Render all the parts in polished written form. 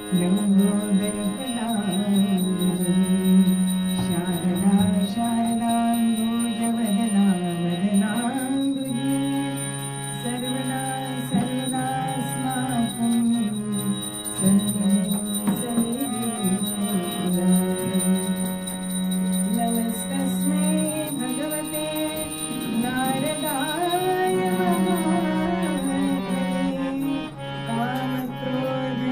लंबोदरपदाम्बुजं शारदा शारदाम्बुजवदना वदनाम्बुजे सर्वदा सर्वदास्माकं सन्निधिं सन्निधिं नमस्तस्मै भगवते नारदाय महात्मने कामक्रोधविहीनाय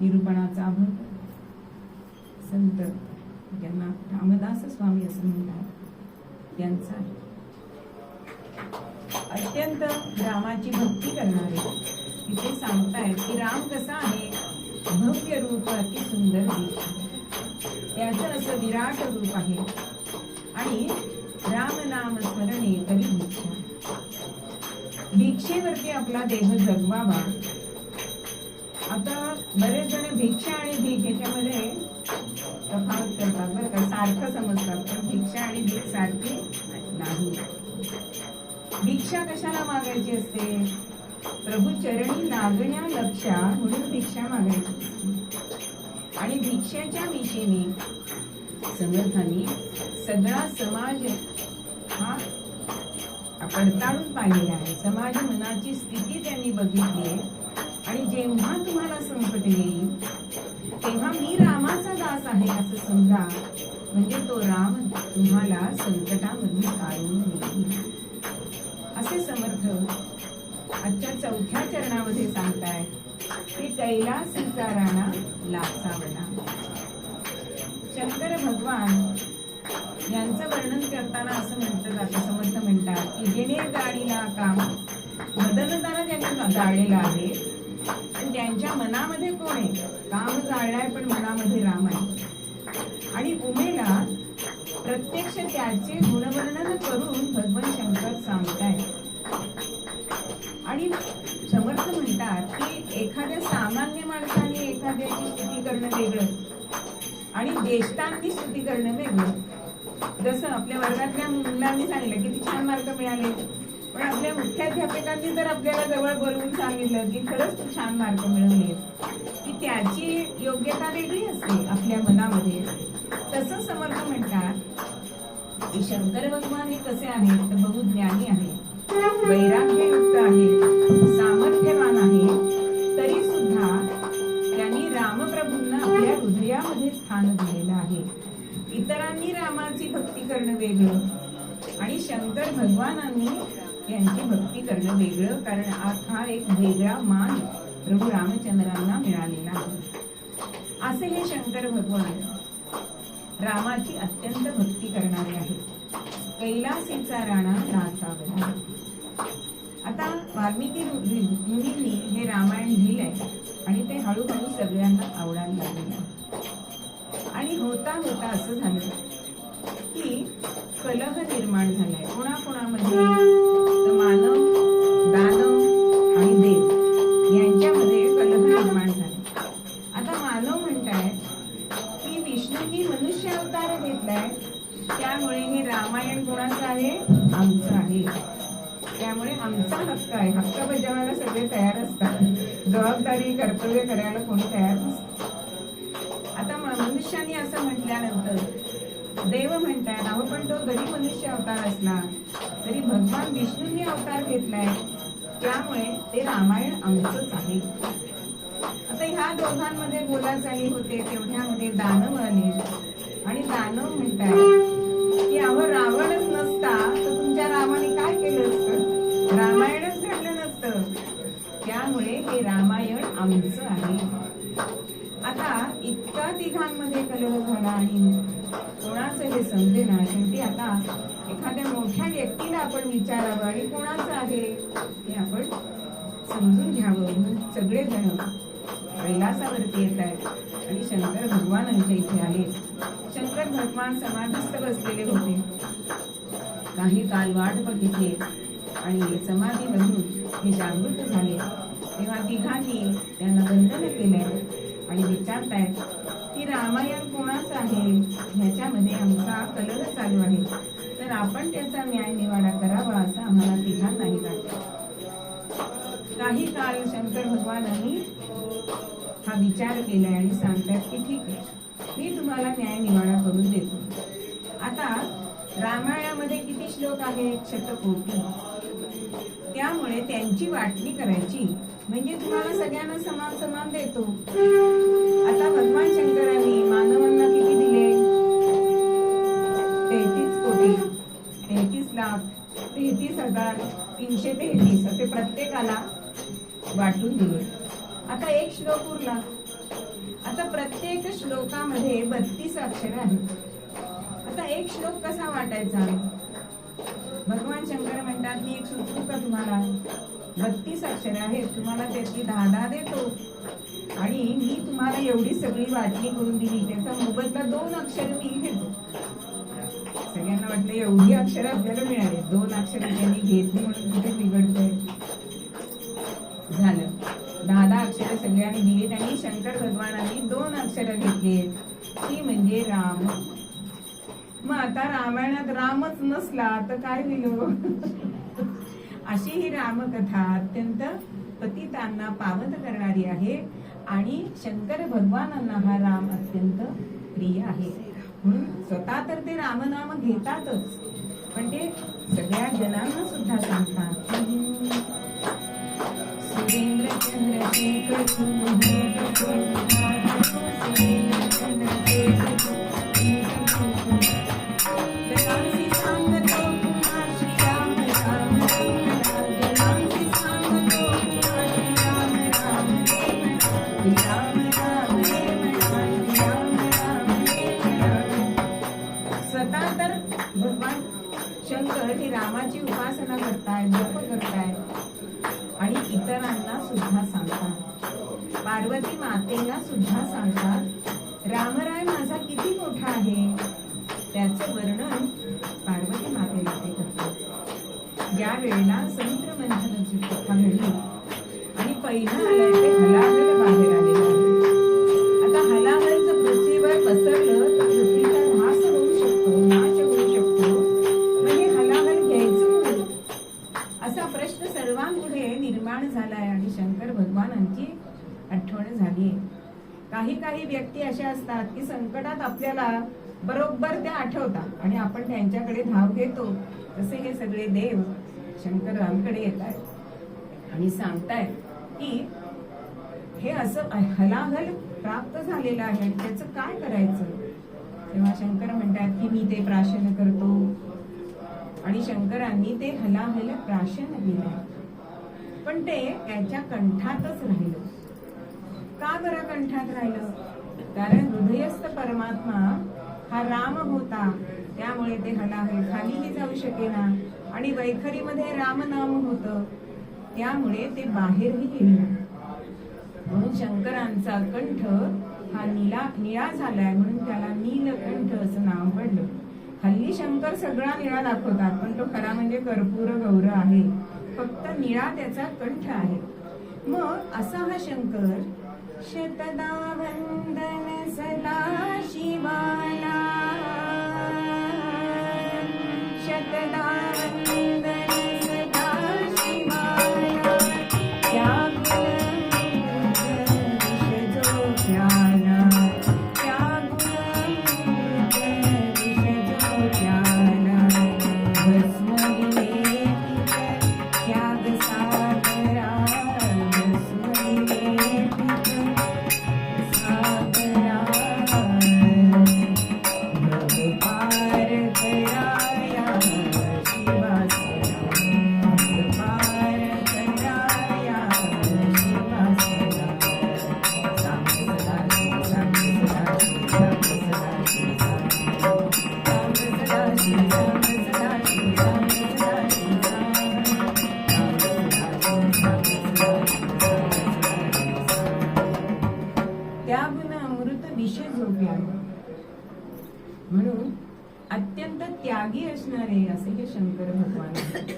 निरूपणाचा अभंग संत ज्यांना रामदास स्वामी असं म्हणतात त्यांचा अत्यंत रामाची भक्ती करणारे इथे सांगतायत की राम कसा आहे, भव्य रूप अति सुंदर दिसतो, त्याचं असं विराट रूप आहे आणि राम नाम स्मरणे करी भिक्षा, भिक्षेवरती आपला देह जगवावा. आता बरेच जण भिक्षा आणि भीक याच्यामध्ये तफावत करतात बरं का, सारखं समजतात, पण भिक्षा आणि भीक सारखी नाही. भिक्षा कशाला मागायची असते? प्रभू चरणी लागण्या लक्षा म्हणून भिक्षा मागायची असते. आणि भिक्षेच्या विषयी समर्थांनी सगळा समाज हा पडताळून पाहिलेला आहे. समाज मनाची स्थिती त्यांनी बघितली आहे. आणि जेव्हा तुम्हाला संकट येईल तेव्हा मी रामाचा दास आहे असं समजा, म्हणजे तो राम तुम्हाला संकटामध्ये काढून नेईल असे समर्थ आजच्या 4थ्या चरणामध्ये सांगतायत की कैलासाचा राणा लाचावला. शंकर भगवान यांचं वर्णन करताना असं म्हटलं जातं, समर्थ म्हणतात की जेणे गाडीला काम मदनताना त्यांनी जाळलेलं आहे, पण त्यांच्या मनामध्ये कोण आहे? काम जाळलाय पण मनामध्ये राम आहे. आणि उमेला प्रत्यक्ष त्याचे गुणवर्णन करून भगवान शंकर सांगताय. आणि समर्थ म्हणतात की एखाद्या सामान्य माणसाने एखाद्याची स्तुती करणं वेगळं आणि ज्येष्ठांनी स्तुती करणं वेगळं. जसं आपल्या वर्गातल्या मुलांनी सांगितलं किती छान मार्क मिळाले, पण आपल्या मुख्याध्यापकांनी जर आपल्याला जवळ बोलवून सांगितलं की खरंच तू छान मार्क मिळवले, की त्याची योग्यता वेगळी असते आपल्या मनामध्ये. तसं समर्थ म्हणतात की शंकर भगवान हे कसे आहेत तर बहुज्ञानी आहे, वैराग्ययुक्त आहे, सामर्थ्यवान आहे, तरी सुद्धा त्यांनी रामप्रभूंना आपल्या हृदयामध्ये स्थान दिलेलं आहे. इतरांनी रामाची भक्ती करणं वेगळं आणि शंकर भगवानांनी यांची भक्ती करणं वेगळं, कारण हा एक वेगळा मान प्रभू रामचंद्रांना मिळालेला आहे. असे हे शंकर भगवान रामाची अत्यंत भक्ती करणारे आहेत. कैलासीचा राणा नाचावला. आता वाल्मिकी मुनींनी हे रामायण लिहिलंय आणि ते हळूहळू सगळ्यांना आवडायला लागलेलं. आणि होता होता असं झालं की कलह निर्माण झालाय कोणाकोणामध्ये, मानव, दानव आणि देव यांच्यामध्ये कलह निर्माण झाला. आता मानव म्हणतायत की विष्णूंनी मनुष्य अवतार घेतलाय, त्यामुळे हे रामायण कोणाचं आहे? आमचं आहे, त्यामुळे आमचा हक्क आहे. हक्क बजावायला सगळे तयार असतात, जबाबदारी कर्तव्य करायला कोणी तयार नसतं. आता मनुष्याने असं म्हटल्यानंतर देव म्हणतायत अहो पण तो जरी मनुष्य अवतार असला तरी भगवान विष्णूंनी अवतार घेतलाय, त्यामुळे ते रामायण आमचंच आहे. आता ह्या दोघांमध्ये बोलाचाली होते, तेवढ्यामध्ये दानव आले आणि दानव म्हणताय की अहो रावणच नसता तर तुमच्या रामाने काय केलं असतं? रामायणच घडलं नसतं, त्यामुळे हे रामायण आमचं आहे. आता इतका तिघांमध्ये कलह झाला आणि कोणाचं हे समजेना. शेवटी आता एखाद्या मोठ्या व्यक्तीला आपण विचारावं आणि कोणाचं आहे हे आपण समजून घ्यावं. सगळेजण कैलासावरती येत आहेत आणि शंकर भगवानांच्या इथे आले. शंकर भगवान समाधीस्थ बसलेले होते. काही काल वाट बघितली आणि समाधीमधून हे जागृत झाले. तेव्हा तिघांनी त्यांना वंदन केले आणि विचारतायत की रामायण कोणाचं आहे? ह्याच्यामध्ये आमचा कलह चालू आहे, तर आपण त्याचा न्याय निवाडा करावा असं आम्हाला तिघांनाही वाटतं. काही काल शंकर भगवानांनी हा विचार केलाय आणि सांगतात की ठीक आहे, मी तुम्हाला न्याय निवाडा करून देतो. आता रामायणामध्ये किती श्लोक आहेत? शतकोटी. त्यामुळे त्यांची वाटणी करायची म्हणजे तुम्हाला सगळ्यांना समान समान देतो. आता भगवान शंकरांनी मानवांना किती दिले? 33 कोटी, 33,33,333 असे प्रत्येकाला वाटून दिले. आता एक श्लोक उरला. आता प्रत्येक श्लोकामध्ये 32 अक्षरे आहेत. आता एक श्लोक कसा वाटायचा? भगवान शंकर म्हणतात मी एक सुचवू का तुम्हाला? 32 अक्षरे आहेत, तुम्हाला त्याची 10 देतो आणि मी तुम्हाला एवढी सगळी वाटणी करून दिली, त्याचा मोबदला 2 अक्षर मी घेतो. सगळ्यांना वाटलं एवढी अक्षरं आपल्याला मिळाली, 2 अक्षरं त्यांनी घेतली म्हणून कुठे बिघडतंय. झालं, 10 अक्षरं सगळ्यांनी दिली. त्यांनी शंकर भगवानांनी 2 अक्षरं घेतली, ती म्हणजे राम. मग आता रामायणात रामच नसला तर काय दिलं? अशी ही रामकथा अत्यंत पतितांना पावन करणारी आहे आणि शंकर भगवानांना हा राम अत्यंत प्रिय आहे. म्हणून स्वतः तर ते रामनाम घेतातच, पण ते सगळ्या जनांना सुद्धा सांगतात. सुरेंद्र स्वतः तर शंकर हे रामाची उपासना करतायत, जप करतायत आणि इतरांना सुद्धा सांगतात. पार्वती मातेला सुद्धा सांगतात, रामराय माझा किती मोठा आहे. त्याचं वर्णन पार्वती मातेला ते करतात. ज्या वेळेला समुद्र मंथनाची कथा घडली आणि पहिलं आलंय ते हलाहल बाहेर आलेलं आहे. आता हलाहल जर पृथ्वीवर पसरलं तर पृथ्वीचा ऱ्हास होऊ शकतो, नाश होऊ शकतो. म्हणजे हलाहल घ्यायचं नाही असा प्रश्न सर्वांपुढे निर्माण झालाय आणि शंकर भगवानांची आठवण झाली. काही व्यक्ती अशा असतात की संकटात आपल्याला बरोबर त्या आठवतात आणि आपण त्यांच्याकडे धाव घेतो. तसे हे सगळे देव शंकरांकडे येत आहेत आणि सांगतायत की हे असं हलाहल प्राप्त झालेलं आहे आणि त्याचं काय करायचं. तेव्हा शंकर म्हणतात की मी ते प्राशन करतो आणि शंकरांनी ते हलाहल प्राशन केलं. पण ते त्याच्या कंठातच राहिलं. का बरं कंठात राहिलं? कारण हृदयस्थ परमात्मा हा राम होता, त्यामुळे ते हलाहल खालीही जाऊ शकेना आणि वैखरीमध्ये राम नाम होतं, त्यामुळे ते बाहेरही गेले. म्हणून शंकरांचा कंठ हा निळा झालाय, म्हणून त्याला नीलकंठ असं नाव पडलं. हल्ली शंकर सगळा निळा दाखवतात, पण तो खरा म्हणजे कर्पूर गौर आहे. फक्त निळा त्याचा कंठ आहे. मग असा हा शंकर शतदा वंदन सदा शिवाला, शतदा वंदन सदा शिवाला, क्या गुण विष जो प्याला, क्या गुण विष जो प्याला, भस्म विलेपित त्याग सागरा, भस्म विलेपित सागरा, भव पार कराया शिवासरा, भव पार कराया शिवासरा, सांग सदा शिव, सांग सदा शिव, सांग सदा शिव, सांग सदा शिव, सांग सदा शिव, सांग सदा शिव, त्या गुण अमृत विष झोपला. म्हणून अत्यंत त्यागी असणारे असे हे शंकर भगवान आहेत.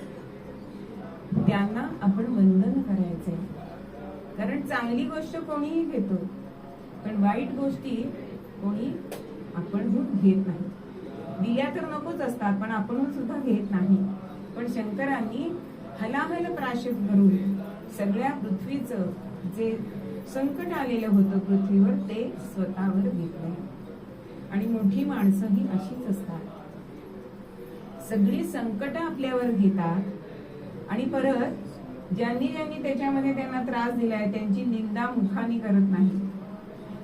त्यांना आपण वंदन करायचे. कारण चांगली गोष्ट कोणीही घेतो, पण वाईट गोष्टी कोणी आपणहून घेत नाही. दिल्या तर नकोच असतात, पण आपणहून सुद्धा घेत नाही. पण शंकरांनी हलाहल प्राशन करून सगळ्या पृथ्वीचं जे संकट आलेलं होतं पृथ्वीवर ते स्वतःवर घेतलं. आणि मोठी माणसं ही अशीच असतात, सगळी संकट आपल्यावर घेतात आणि परत ज्यांनी त्याच्यामध्ये त्यांना त्रास दिलाय त्यांची निंदा मुखाने करत नाही.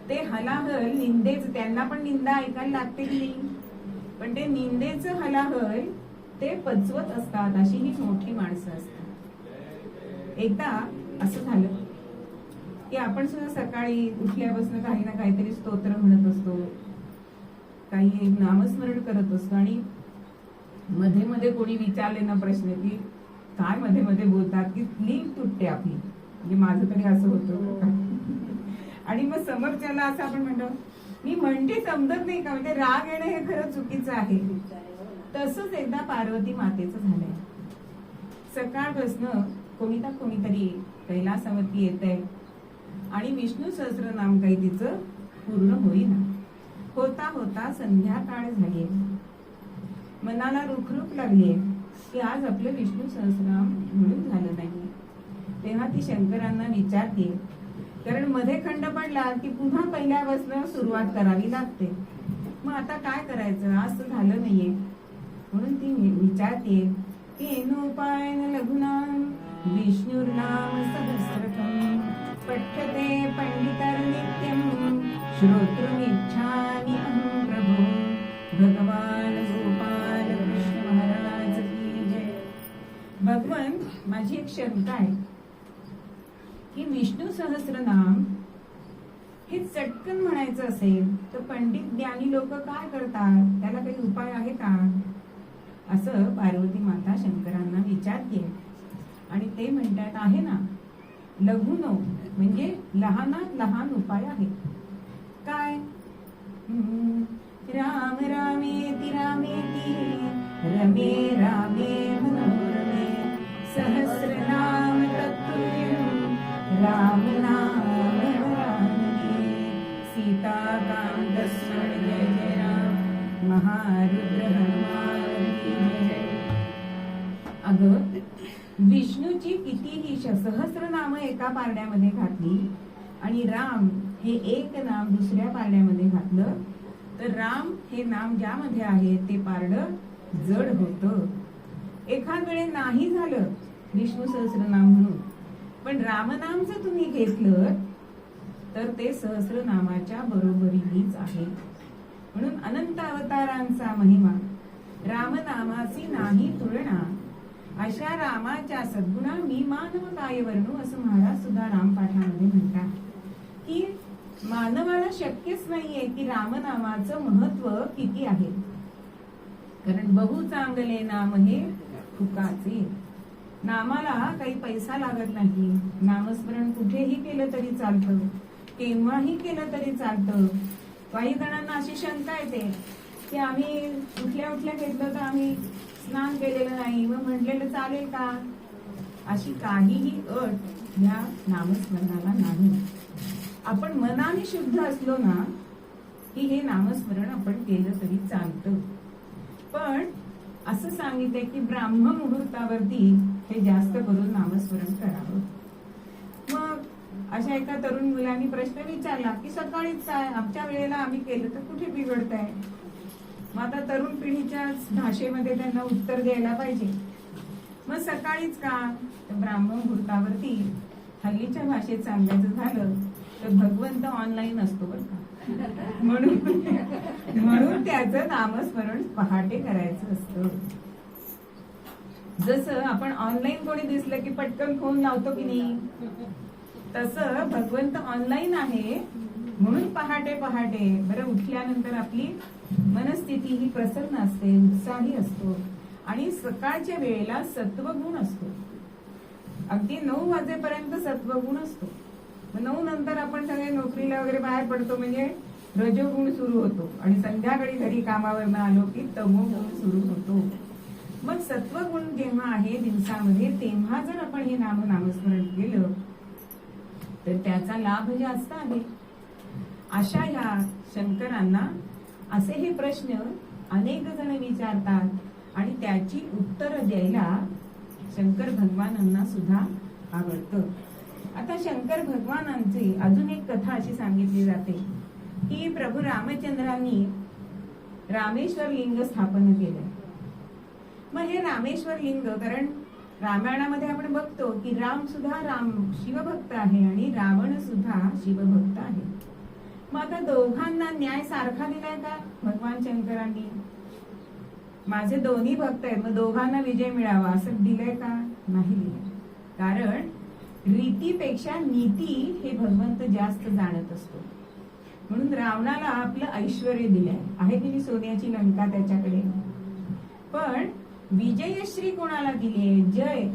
ते हलाहल निंदेच, त्यांना पण निंदा ऐकायला लागते की नाही, पण ते निंदेचं हलाहल ते पचवत असतात. अशी ही मोठी माणसं असतात. एकदा असं झालं की आपण सुद्धा सकाळी उठल्यापासून काही ना काहीतरी स्तोत्र म्हणत असतो, काही नामस्मरण करत असतो आणि मध्ये मध्ये कोणी विचारले ना प्रश्न की काय मध्ये मध्ये बोलतात की लिंक तुटते आपली. म्हणजे माझं तरी असं होतं आणि मग समोरच्याला असं आपण म्हणतो मी म्हणते समजत नाही का, म्हणजे राग येणं हे खरं चुकीचं आहे. तसंच एकदा पार्वती मातेचं झालंय. सकाळपासनं कोणीतरी कैलासावरती येतंय आणि विष्णू सहस्रनाम काही तिचं पूर्ण होईना. होता होता संध्याकाळ झालीये. मनाला रुखरुख लागलीये की आज आपलं विष्णू सहस्रनाम म्हणून झालं नाही. तेव्हा ती शंकरांना विचारते, कारण मध्ये खंड पडला की पुन्हा पहिल्यापासून सुरुवात करावी लागते. मग आता काय करायचं, आज तर झालं नाहीये. म्हणून ती विचारते केनोपायन लघुनाम विष्णुर्नाम सहस्रकं पठ्यते पंडितर नित्यं श्रोतृमिच्छामि अहं प्रभो. भगवान गोपाल कृष्ण महाराज की जय. भगवान, माझी एक शंका आहे की विष्णू सहस्रनाम हे चटकन म्हणायचं असेल तर पंडित ज्ञानी लोक काय करतात, त्याला काही उपाय आहे का? असं पार्वती माता शंकरांना विचारते. आणि ते म्हणतात आहे ना, लघुनो म्हणजे लहानात लहान उपाय आहे. काय? राम रामेति रामेति रमे रामे मनोरमे सहस्रनाम तत्तुल्यं राम नाम वरानने सीताकांत स्मरण जय जय राम महारुद्र हनुमान की जय. अगं, विष्णूची कितीही सहस्र नाम एका पारड्यामध्ये घातली आणि राम हे एक नाम दुसऱ्या पारड्यामध्ये घातलं तर राम हे नाम ज्यामध्ये आहे ते पारडं जड होतं. एखाद वेळे नाही झालं विष्णू सहस्रनाम म्हणून, पण रामनाम जर तुम्ही घेतलं तर ते सहस्रनामाच्या बरोबरीनेच आहे. म्हणून अनंत अवतारांचा महिमा, रामनामाची नाही तुलना, अशा रामाच्या सद्गुणा मी मानव काय वर्णू, असं महाराज सुद्धा रामपाठामध्ये म्हणतात की मानवाला शक्यच नाहीये की रामनामाचं महत्व किती आहे. कारण बहु चांगले नाम हे फुकाचे. नामाला काही पैसा लागत नाही. नामस्मरण कुठेही केलं तरी चालतं, केव्हाही केलं तरी चालतं. काही जणांना अशी शंका येते की आम्ही उठल्या उठल्या घेतलं तर आम्ही स्नान केलेलं नाही, मग म्हटलेलं चालेल का? अशी काहीही अट या नामस्मरणाला नाही. आपण मनाने शुद्ध असलो ना की हे नामस्मरण आपण केलं तरी चालतं. पण असं सांगितलंय की ब्राह्म मुहूर्तावरती हे जास्त करून नामस्मरण करावं. मग अशा एका तरुण मुलांनी प्रश्न विचारला की सकाळीच काय, आमच्या वेळेला आम्ही केलं तर कुठे बिघडतंय? मग आता तरुण पिढीच्या भाषेमध्ये त्यांना उत्तर द्यायला पाहिजे. मग सकाळीच का? तर ब्राह्म मुहूर्तावरती हल्लीच्या भाषेत सांगायचं झालं तर भगवंत ऑनलाईन असतो बरं का, म्हणून त्याचं नामस्मरण पहाटे करायचं असतं. जसं आपण ऑनलाईन कोणी दिसलं की पटकन फोन लावतो की नाही, तसं भगवंत ऑनलाईन आहे म्हणून पहाटे पहाटे बरं उठल्यानंतर आपली मनस्थिती ही प्रसन्न असते, उत्साही असतो आणि सकाळच्या वेळेला सत्वगुण असतो. अगदी 9 वाजेपर्यंत सत्वगुण असतो. 9 नंतर आपण सगळे नोकरीला वगैरे बाहेर पडतो म्हणजे रजोगुण सुरू होतो आणि संध्याकाळी घरी कामावरनं आलो की तमोगुण सुरू होतो. मग सत्वगुण जेव्हा आहे दिवसामध्ये तेव्हा जर आपण हे नामस्मरण केलं तर त्याचा लाभ जास्त आहे. अशा ह्या शंकरांना असे हे प्रश्न अनेक जण विचारतात आणि त्याची उत्तर द्यायला शंकर भगवानांना सुद्धा आवडतं. आता शंकर भगवानांची अजून एक कथा अशी सांगितली जाते की प्रभू रामचंद्रांनी रामेश्वर लिंग स्थापन केलंय. मग हे रामेश्वर लिंग, कारण रामायणामध्ये आपण बघतो की राम सुद्धा शिवभक्त आहे आणि रावण सुद्धा शिवभक्त आहे. मग आता दोघांना न्याय सारखा दिलाय का भगवान शंकरांनी? माझे दोन्ही भक्त आहेत मग दोघांना विजय मिळावा असं दिलंय का? नाही दिलंय. कारण रीतीपेक्षा नीती हे भगवंत जास्त जाणत असतो. म्हणून रावणाला आपलं ऐश्वर दिलंय, आहे की सोन्याची लंका त्याच्याकडे. पण विजयश्री कोणाला दिलीये, जय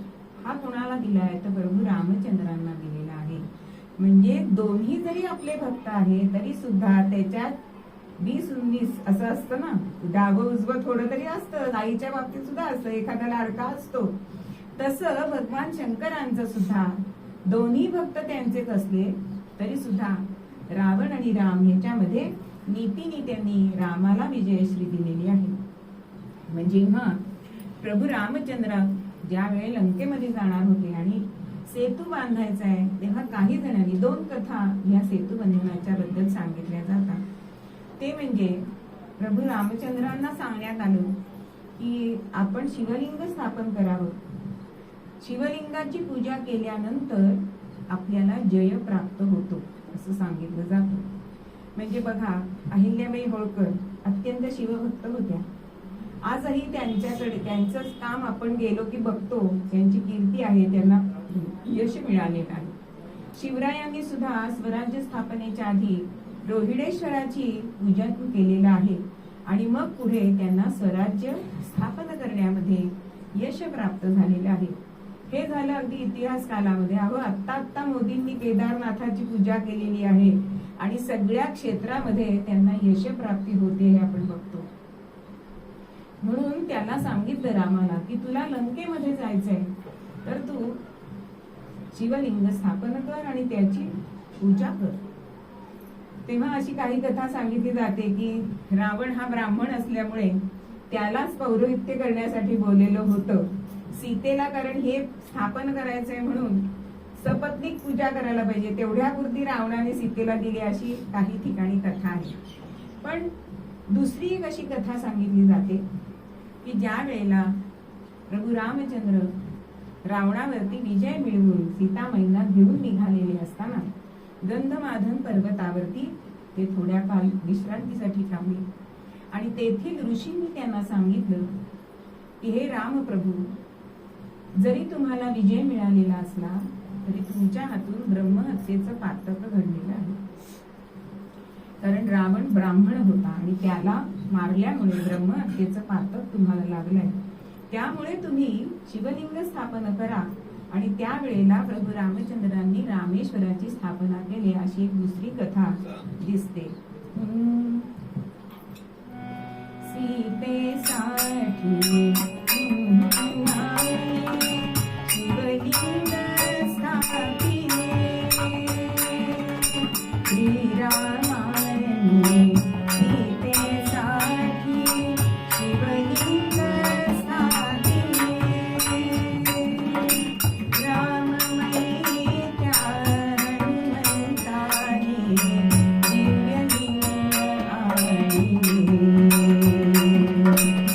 हा कोणाला दिलाय तर प्रभू रामचंद्रांना दिलेला आहे. म्हणजे दोन्ही जरी आपले भक्त आहे तरी सुद्धा त्याच्यात 20-19 असं असतं ना, डावं उजवं थोडं तरी असतं. आईच्या बाबतीत सुद्धा असतं, एखादा लाडका असतो. तसं भगवान शंकरांचं सुद्धा दोन्ही भक्त त्यांचेच असले तरी सुद्धा रावण आणि राम ह्याच्यामध्ये नीतीने त्यांनी रामाला विजयश्री दिलेली आहे. म्हणजे प्रभू रामचंद्र ज्या वेळी लंकेमध्ये जाणार होते आणि सेतू बांधायचा आहे तेव्हा काही जणांनी 2 कथा या सेतू बंधनाच्या बद्दल सांगितल्या जातात. ते म्हणजे प्रभू रामचंद्रांना सांगण्यात आलं की आपण शिवलिंग स्थापन करावं. शिवलिंगाची पूजा केल्यानंतर आपल्याला जय प्राप्त होतो असं सांगितलं जातं. म्हणजे बघा, अहिल्याबाई होळकर अत्यंत शिवभक्त होत्या. आजही त्यांच्याकडे त्यांचं काम आपण गेलो की बघतो, त्यांची कीर्ती आहे, त्यांना यश मिळालेलं आहे. शिवरायांनी सुद्धा स्वराज्य स्थापनेच्या आधी रोहिडेश्वराची पूजा केलेलं आहे आणि मग पुढे त्यांना स्वराज्य स्थापन करण्यामध्ये यश प्राप्त झालेलं आहे. हे झालं अगदी इतिहास कालामध्ये. आता मोदींनी केदारनाथाची पूजा केलेली आहे आणि सगळ्या क्षेत्रामध्ये त्यांना यश प्राप्ती होते हे आपण बघतो. म्हणून त्याला सांगितलं रामाला की तुला लंकेमध्ये जायचंय तर तू शिवलिंग स्थापन कर आणि त्याची पूजा कर. तेव्हा अशी काही कथा सांगितली जाते की रावण हा ब्राह्मण असल्यामुळे त्यालाच पौरोहित्य करण्यासाठी बोललेलं होतं सीतेला, कारण हे स्थापन करायचंय म्हणून सपत्नीक पूजा करायला पाहिजे, तेवढ्या पुरती रावणाने सीतेला दिली अशी काही ठिकाणी कथा आहे. पण दुसरी एक अशी कथा सांगितली जाते की ज्या वेळेला प्रभू रामचंद्र रावणावरती विजय मिळवून सीतामाईंना घेऊन निघालेले असताना गंधमादन पर्वतावरती ते थोड्या काळ विश्रांतीसाठी थांबले आणि तेथील ऋषींनी त्यांना सांगितलं की हे रामप्रभू, जरी तुम्हाला विजय मिळालेला असला तरी तुमच्या हातून ब्रह्महत्येचं पातक घडलेलं आहे. कारण रावण ब्राह्मण होता आणि त्याला मारल्यामुळे ब्रह्महत्येचं पातक तुम्हाला लागलंय. त्यामुळे तुम्ही शिवलिंग स्थापन करा. आणि त्यावेळेला प्रभू रामचंद्रांनी रामेश्वराची स्थापना केली अशी एक दुसरी कथा दिसते. सीतेसाठी शिवलिंग स्थापिले श्रीरामाने सीतेसाठी शिवलिंग स्थापिले राममयी त्या हनुमंताने दिव्यलिंग आणले.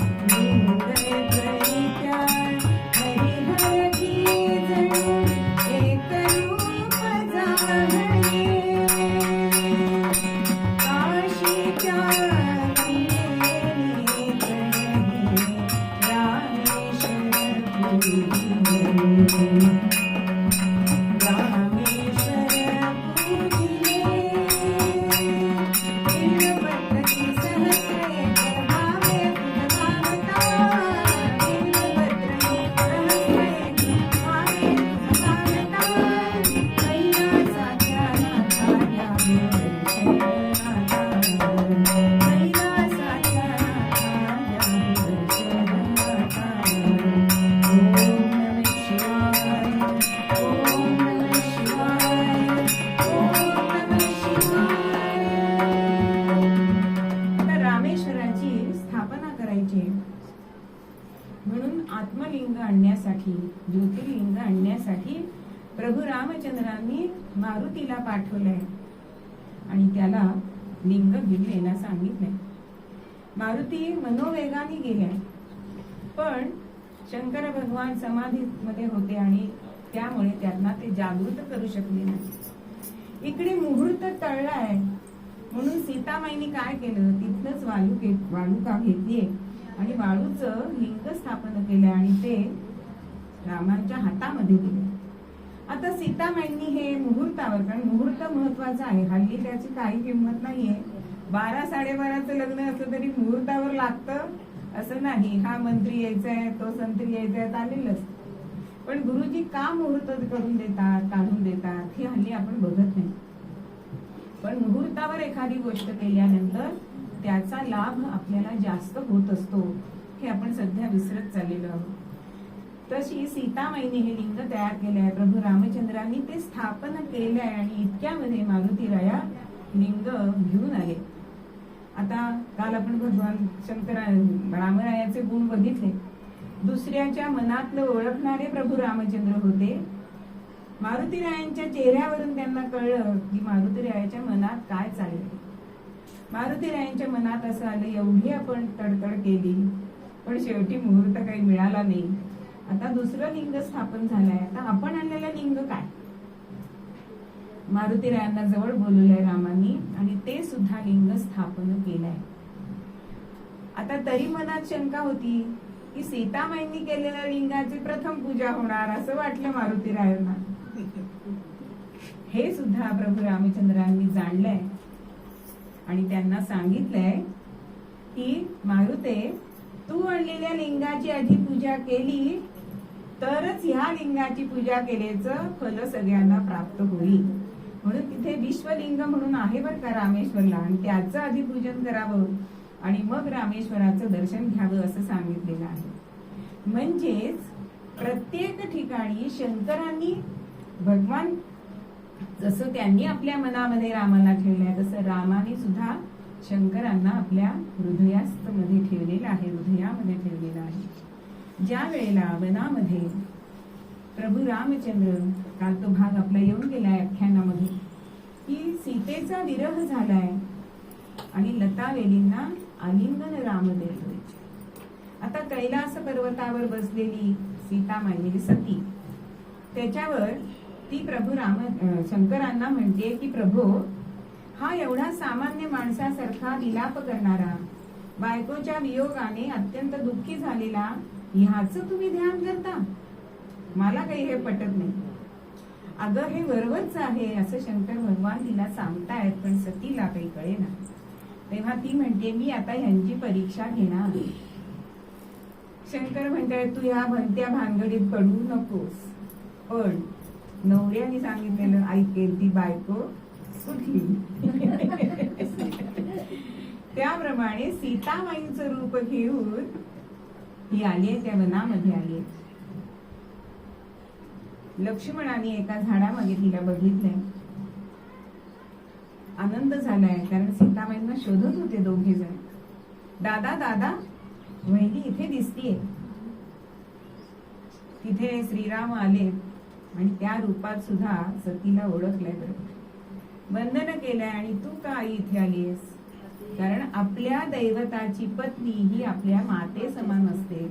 म्हणून आत्मलिंग आणण्यासाठी, ज्योतिर्लिंग आणण्यासाठी प्रभू रामचंद्रांनी मारुतीला पाठवलंय आणि त्याला लिंग घेऊन येण्यास सांगितलंय. मारुती मनोवेगाने गेलाय, पण शंकर भगवान समाधीमध्ये होते आणि त्यामुळे त्यांना ते जागृत करू शकले नाही. इकडे मुहूर्त टळलाय म्हणून सीतामाईने काय केलं, तिथनच वालुका घेतली आणि वाळूचं लिंग स्थापन केलं आणि ते रामांच्या हातामध्ये दिले. आता सीतामाईंनी हे मुहूर्तावर, कारण मुहूर्त महत्वाचा आहे, हल्ली त्याची काही किंमत नाहीये. 12-12:30चं लग्न असलं तरी मुहूर्तावर लागतं असं नाही. हा मंत्री यायचाय, तो संत्री यायचाय, चालेलच. पण गुरुजी का मुहूर्त करून देतात, काढून देतात हे हल्ली आपण बघत नाही. पण मुहूर्तावर एखादी गोष्ट केल्यानंतर त्याचा लाभ आपल्याला जास्त होत असतो हे आपण सध्या विसरत चाललेलो आहोत. तशी सीतामाईने हे लिंग तयार केले आहे, प्रभू रामचंद्रांनी ते स्थापन केले आहे आणि इतक्यामध्ये मारुतीराया लिंग घेऊन आले. आता काल आपण भगवान रामरायाचे गुण बघितले. दुसऱ्याच्या मनातलं ओळखणारे प्रभू रामचंद्र होते. मारुतीरायांच्या चेहऱ्यावरून त्यांना कळलं की मारुतीरायाच्या मनात काय चाललंय. मारुतीरायांच्या मनात असं आलं, एवढी आपण तडतड केली पण शेवटी मुहूर्त काही मिळाला नाही. आता दुसरं लिंग स्थापन झालंय, आता आपण आणलेलं लिंग काय. मारुतीरायांना जवळ बोलवलंय रामांनी आणि ते सुद्धा लिंग स्थापन केलंय. आता तरी मनात शंका होती की सीतामाईंनी केलेल्या लिंगाची प्रथम पूजा होणार असं वाटलं मारुतीरायांना. हे सुद्धा प्रभू रामचंद्रांनी जाणलंय आणि त्यांना सांगितलंय की मारुते, तू आणलेल्या लिंगाची आधी पूजा केली तरच ह्या लिंगाची पूजा केल्याचं फल सगळ्यांना प्राप्त होईल. म्हणून तिथे विश्वलिंग म्हणून आहे बरं का रामेश्वरला, आणि त्याचं आधी पूजन करावं आणि मग रामेश्वराचं दर्शन घ्यावं असं सांगितलेलं आहे. म्हणजेच प्रत्येक ठिकाणी शंकरांनी भगवान जसं त्यांनी आपल्या मनामध्ये रामाला ठेवलंय तसं रामाने सुद्धा शंकरांना आपल्या हृदयामध्ये ठेवलेलं आहे, हृदयामध्ये ठेवलेलं आहे. ज्या वेळेला वनामध्ये प्रभू रामचंद्र, काल तो भाग आपला येऊन गेलाय आख्यानामध्ये, की सीतेचा विरह झालाय आणि लतावेलींना आलिंगन राम देतोय. आता कैलास पर्वतावर बसलेली सीता म्हणजे सती, त्याच्यावर ती प्रभू शंकरांना म्हणते की प्रभू, हा एवढा सामान्य माणसासारखा विलाप करणारा, बायकोच्या वियोगाने अत्यंत दुःखी झालेला, ह्याच तुम्ही ध्यान करता? मला काही हे पटत नाही. अगं हे वरवरच आहे असं शंकर भगवान तिला सांगतायत, पण सतीला काही कळेना. तेव्हा ती म्हणते मी आता ह्यांची परीक्षा घेणार. शंकर म्हणताय तू ह्या भलत्या भानगडीत पडू नकोस, पण नवऱ्याने सांगितलेलं ऐकेल ती बायको सुखी. त्याप्रमाणे सीतामाईंचं रूप घेऊन ही आली, त्या वनामध्ये आली. लक्ष्मणाने एका झाडामागे तिला बघितलंय, आनंद झालाय, कारण सीतामाईंना शोधत होते दोघे जण. दादा दादा, वहिनी इथे दिसतीये. तिथे श्रीराम आले आणि त्या रूपात सुद्धा सतीला ओळखलंय बरोबर, वंदन केलंय. आणि तू का आई इथे आलीस? कारण आपल्या दैवताची पत्नी ही आपल्या माते समान असते,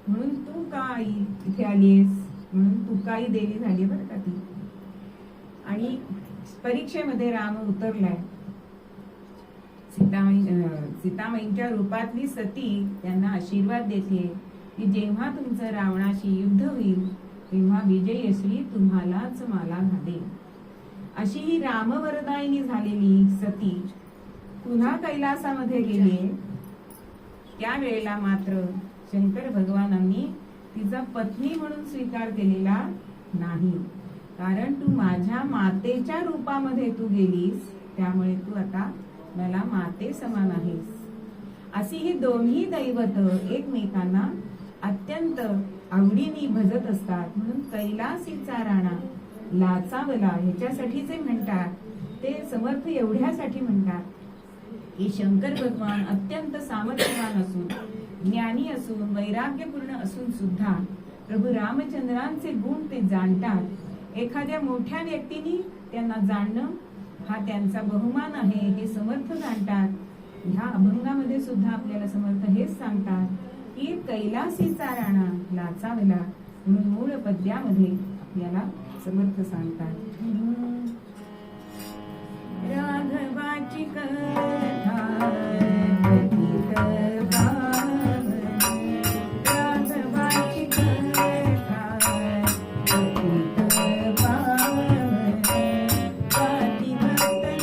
म्हणून तू का आई इथे आलीस, म्हणून तू काही देवी झाली बरं का ती. आणि परीक्षेमध्ये राम उतरलाय. सीतामाईंच्या रूपातली सती त्यांना आशीर्वाद देते की जेव्हा तुमचं रावणाशी युद्ध होईल तेव्हा विजयश्री तुम्हालाच मला घालेल. अशी ही रामवरदायिनी झालेली सती पुन्हा कैलासामध्ये गेली. त्यावेळेला मात्र शंकर भगवानांनी तिचा पत्नी म्हणून स्वीकार केलेला नाही, कारण तू माझ्या मातेच्या रूपामध्ये तू गेलीस, त्यामुळे तू आता मला माते समान आहेस. अशी ही दोन्ही दैवत एकमेकांना अत्यंत आवडीने भजत असतात. म्हणून कैलासीचा राणा लाचावला ह्याच्यासाठी जे म्हणतात, ते समर्थ एवढ्यासाठी म्हणतात की शंकर भगवान अत्यंत सामर्थ्यवान असून, ज्ञानी असून, वैराग्यपूर्ण असून सुद्धा प्रभू रामचंद्रांचे गुण ते जाणतात. एखाद्या मोठ्या व्यक्तीने त्यांना जाणणं हा त्यांचा बहुमान आहे हे समर्थ जाणतात. ह्या अभंगामध्ये सुद्धा आपल्याला समर्थ हेच सांगतात की कैलासीचा राणा लाचावला, म्हणून मूळ पद्यामध्ये आपल्याला समर्थ सांगतात. राघवाची कथा कथित भाव, राघवाची कथा कथित भाव, पाती भक्त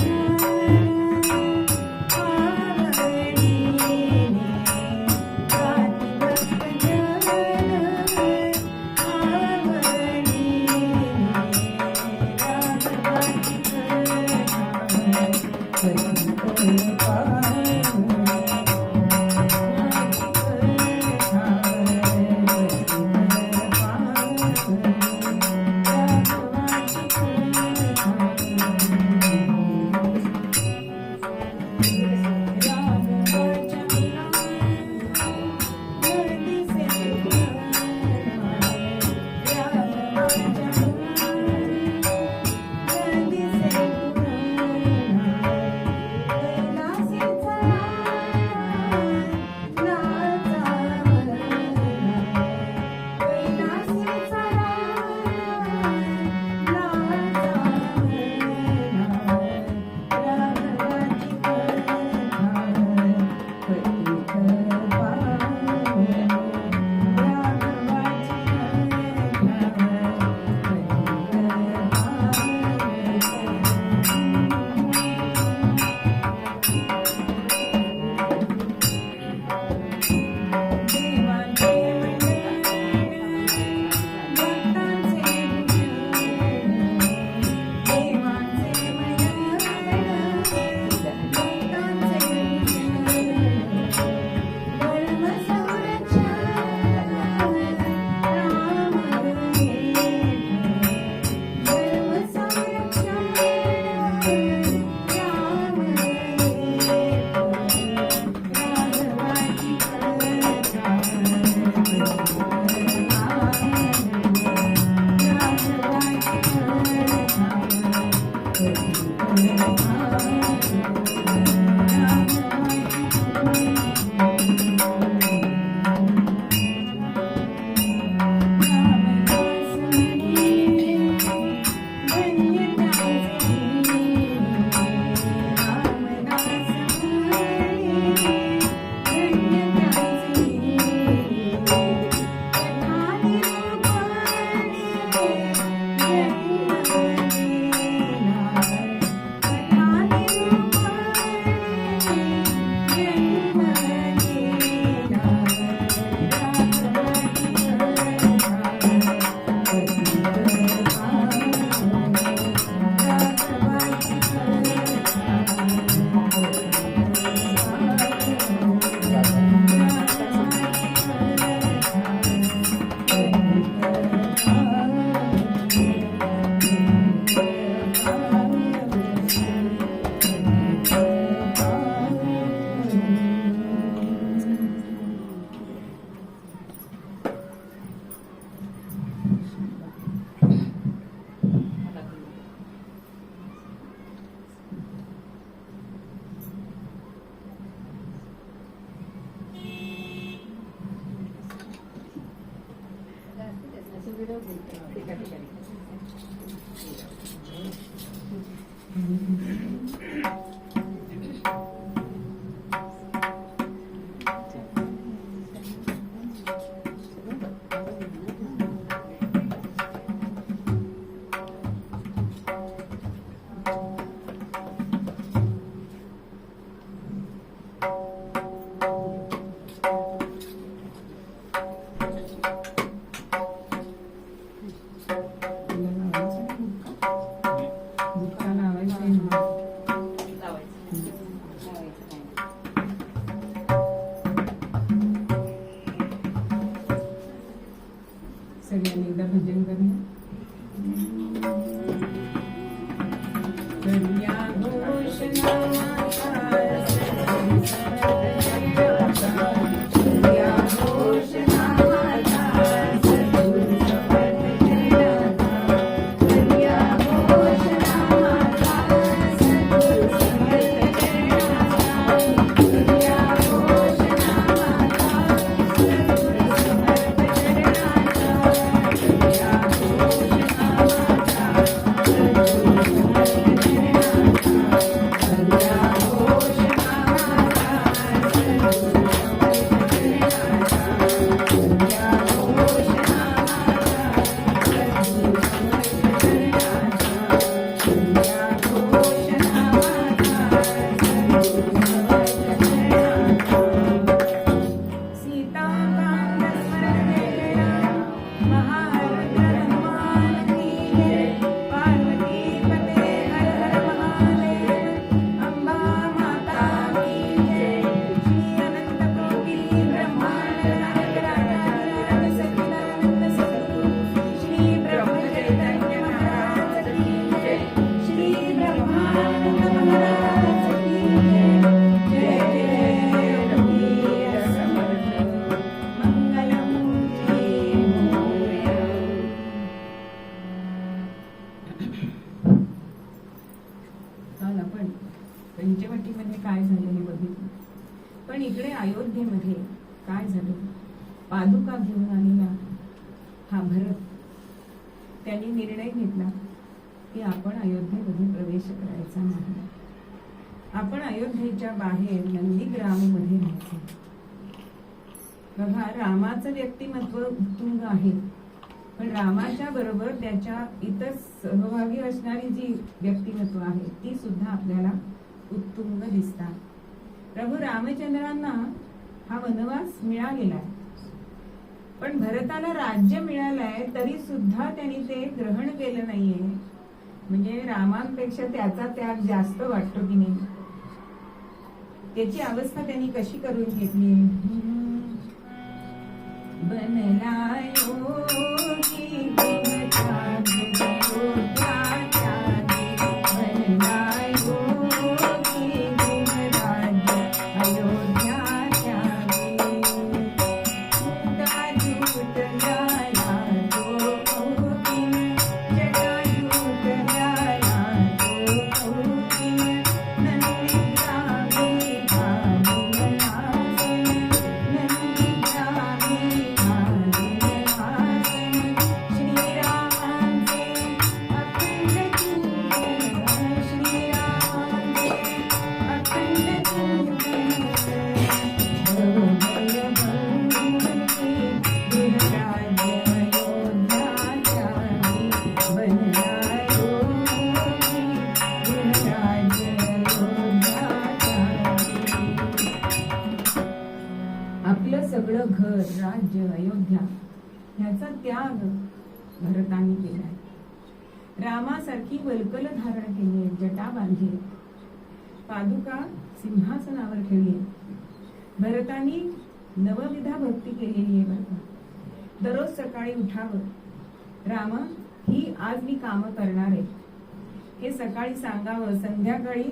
सगळ्यांनी एकदा भजन करूया. करूया घोषणा पंचवटीमध्ये काय झालं हे बघितलं, पण इकडे अयोध्येमध्ये काय झालं? पादुका घेऊन आलेला हा भरत त्यांनी निर्णय घेतला की आपण अयोध्येमध्ये प्रवेश करायचा नाही, आपण अयोध्येच्या बाहेर नंदीग्राममध्ये राहायचं. बघा, रामाचं व्यक्तिमत्व उत्तुंग आहे, पण रामाच्या बरोबर त्याच्या इतर सहभागी असणारी जी व्यक्तिमत्व आहे ती सुद्धा आपल्याला उत्तुंग दिसतात. प्रभू रामचंद्रांना हा वनवास मिळालेला आहे, पण भरताला राज्य मिळालंय तरी सुद्धा त्यांनी ते ग्रहण केलं नाहीये. म्हणजे रामांपेक्षा त्याचा त्याग जास्त वाटतो की नाही, त्याची अवस्था त्यांनी कशी करून घेतली. बनला योगी सगळं घर, राज्य, अयोध्या ह्याचा त्याग भरतानी केलाय. रामासारखी वल्कल धारण केली, जटा बांधली, पादुका सिंहासनावर ठेवली. भरतानी नवविधा भक्ती केलेली आहे. बरं, दररोज सकाळी उठावं, राम ही आज मी कामं करणार आहे हे सकाळी सांगावं, संध्याकाळी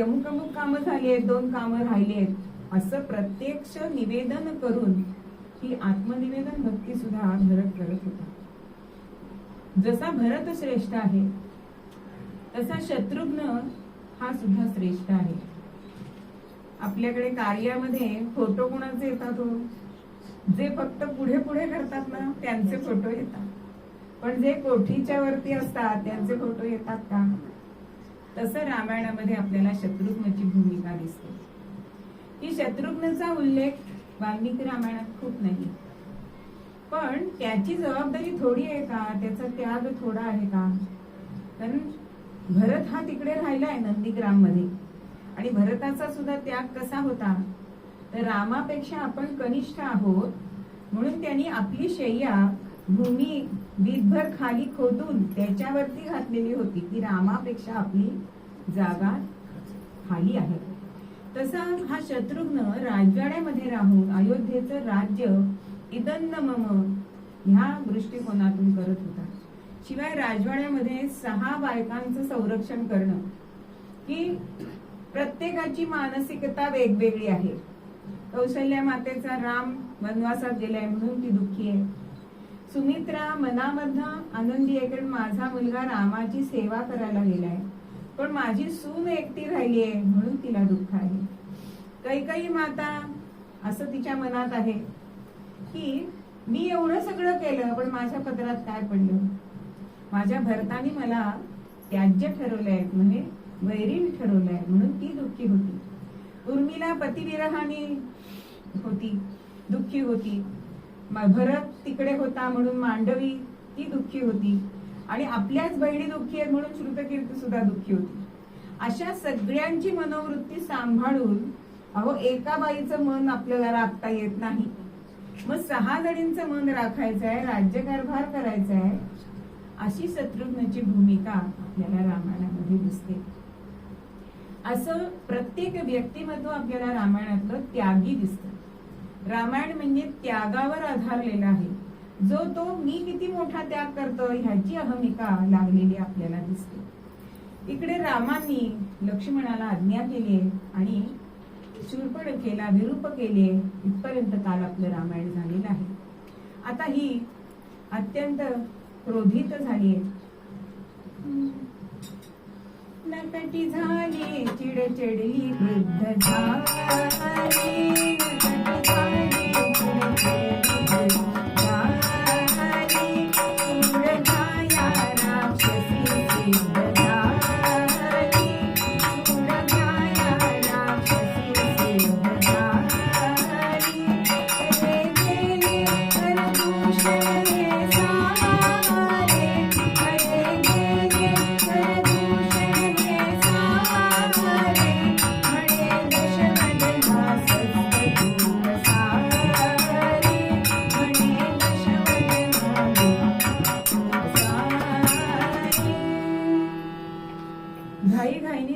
अमुक अमुक कामं झाली आहेत, 2 कामं राहिली आहेत असं प्रत्यक्ष निवेदन करून ही आत्मनिवेदन भक्ती सुद्धा भरत करत होता. जसा भरत श्रेष्ठ आहे तसा शत्रुघ्न हा सुद्धा श्रेष्ठ आहे. आपल्याकडे कार्यामध्ये फोटो कोणाचे येतात हो? जे फक्त पुढे पुढे करतात ना त्यांचे फोटो येतात, पण जे कोठीच्या वरती असतात त्यांचे फोटो येतात का? तसं रामायणामध्ये आपल्याला शत्रुघ्नची भूमिका दिसते. की शत्रुघ्नचा उल्लेख वाल्मिकी रामायणात खूप नाही, पण त्याची जबाबदारी थोडी आहे का? त्याचा त्याग थोडा आहे का? कारण भरत हा तिकडे राहिलाय नंदीग्राम मध्ये, आणि भरताचा सुद्धा त्याग कसा होता? तर रामापेक्षा आपण कनिष्ठ आहोत म्हणून त्यांनी आपली शय्या भूमी वीटभर खाली खोदून त्याच्यावरती घातलेली होती, की रामापेक्षा आपली जागा खाली आहे. तसा हा शत्रुघ्न राजवाड्यामध्ये राहून अयोध्येचं राज्य इदन्न मम ह्या दृष्टिकोनातून करत होता. शिवाय राजवाड्यामध्ये 6 बायकांचं संरक्षण करणं, की प्रत्येकाची मानसिकता वेगवेगळी आहे. कौशल्या मातेचा राम वनवासात गेलाय म्हणून ती दुःखी आहे. सुमित्रा मनामधनं आनंदी आहे कारण माझा मुलगा रामाची सेवा करायला गेलाय, पण माझी सून एकटी राहिली आहे म्हणून तिला दुःख आहे. कैकेयी माता असं तिच्या मनात आहे की मी एवढं सगळं केलं पण माझ्या पदरात काय पडलं? माझ्या भरताने मला त्याज्य ठरवलंय, म्हणजे वैरी ठरवलंय म्हणून ती दुःखी होती. उर्मिला पतिविरहाने होती, दुःखी होती. भरत तिकडे होता म्हणून मांडवी ती दुःखी होती, आणि आपल्याच बहिणी दुःखी आहेत म्हणून श्रुतकीर्ती सुद्धा दुःखी होती. अशा सगळ्यांची मनोवृत्ती सांभाळून अहो एका बाईचं मन आपल्याला राखता येत नाही, मग 6 जणींचं मन राखायचं आहे, राज्यकारभार करायचा आहे. अशी शत्रुघ्नची भूमिका आपल्याला रामायणामध्ये दिसते. असं प्रत्येक व्यक्तिमत्व आपल्याला रामायणातलं त्यागी दिसतं. रामायण म्हणजे त्यागावर आधारलेला आहे. जो तो मी किती मोठा त्याग करतो ह्याची अहमिका लागलेली आपल्याला दिसते. इकडे रामांनी लक्ष्मणाला आज्ञा केली आणि शूर्पणखेला विरूप केले. इथपर्यंत काल आपलं रामायण झालेलं आहे. आता ही अत्यंत क्रोधित झाली, नकटी झाली, चिड चिडली, क्रुद्ध झाली, नकटी झाली, चिड चिडली,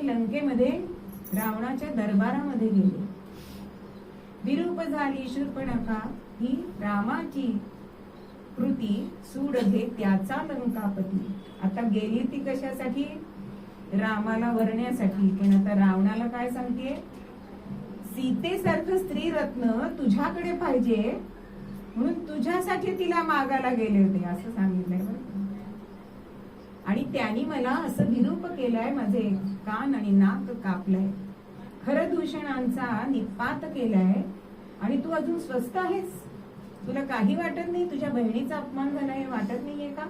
लंकेमध्ये रावणाच्या दरबारामध्ये गेले. विरूप झाली शूर्पणखा ही रामाची कृती, सूडघे त्याचा लंकापती. आता गेली ती कशासाठी? रामाला वरण्यासाठी. पण आता रावणाला काय सांगते? सीतेसारखं स्त्री रत्न तुझ्याकडे पाहिजे म्हणून तुझ्यासाठी तिला मागायला गेले होते असं सांगितलंय. आणि त्यांनी मला असं विरूप केलंय, माझे कान आणि नाक कापलंय, खरदूषणांचा निपात केलाय, आणि तू अजून स्वस्थ आहेस? तुला काही वाटत नाही? तुझ्या बहिणीचा अपमान झालाय वाटत नाहीये का?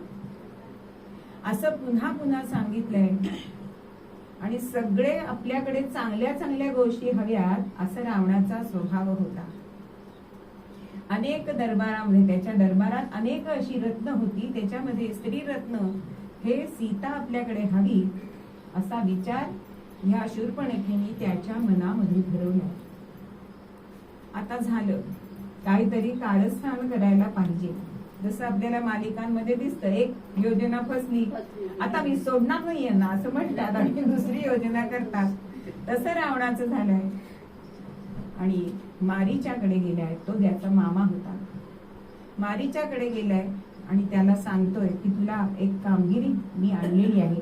असं पुन्हा पुन्हा सांगितलंय. आणि सगळे आपल्याकडे चांगल्या चांगल्या गोष्टी हव्यात असं रावणाचा स्वभाव होता. अनेक दरबारामध्ये, त्याच्या दरबारात अनेक अशी रत्न होती, त्याच्यामध्ये स्त्री रत्न हे सीता आपल्याकडे हवी असा विचार ह्या शूर्पणखेने त्याच्या मनामध्ये भरवला. आता झालं, काहीतरी कारस्थान करायला पाहिजे. जसं आपल्याला मालिकांमध्ये दिसतं, एक योजना फसली, आता मी सोडणार नाहीये ना असं म्हणतात आणि दुसरी योजना करतात. तसं रावणाचं झालंय. आणि मारीच्याकडे गेलाय, तो त्याचा मामा होता. मारीच्याकडे गेलाय आणि त्याला सांगतोय की तुला एक कामगिरी मी आणलेली आहे.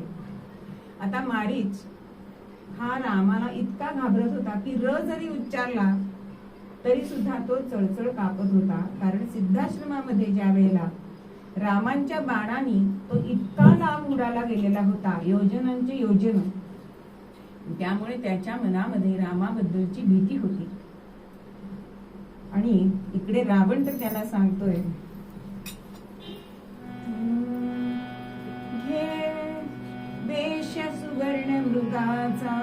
आता मारीच हा रामाला इतका घाबरत होता की र जरी उच्चारला तरी सुद्धा तो चळचळ कापत होता. कारण सिद्धाश्रमामध्ये ज्या वेळेला रामांच्या बाणाने तो इतका लांब उडाला गेलेला होता, योजनांचे योजन, त्यामुळे त्याच्या मनामध्ये रामाबद्दलची भीती होती. आणि इकडे रावण तर त्याला सांगतोय, घे वेश सुवर्ण मृगाचा,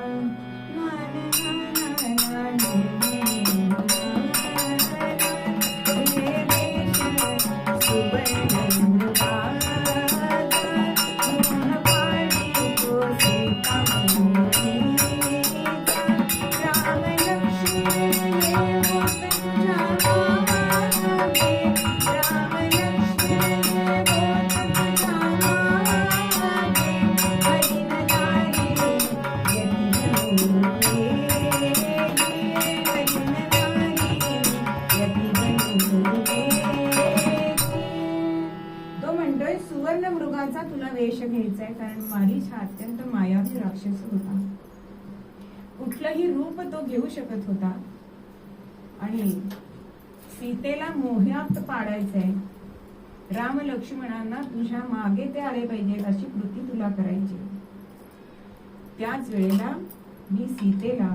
सुवर्ण मृगाचा तुला वेश घ्यायचा आहे, कारण मारीच हा अत्यंत मायावी राक्षस होता. कुठलंही रूप तो घेऊ शकत होता आणि सीतेला मोहात पाडायचंय. राम लक्ष्मणांना तुझ्या मागे ते आले पाहिजे अशी कृती तुला करायची. त्याच वेळेला मी सीतेला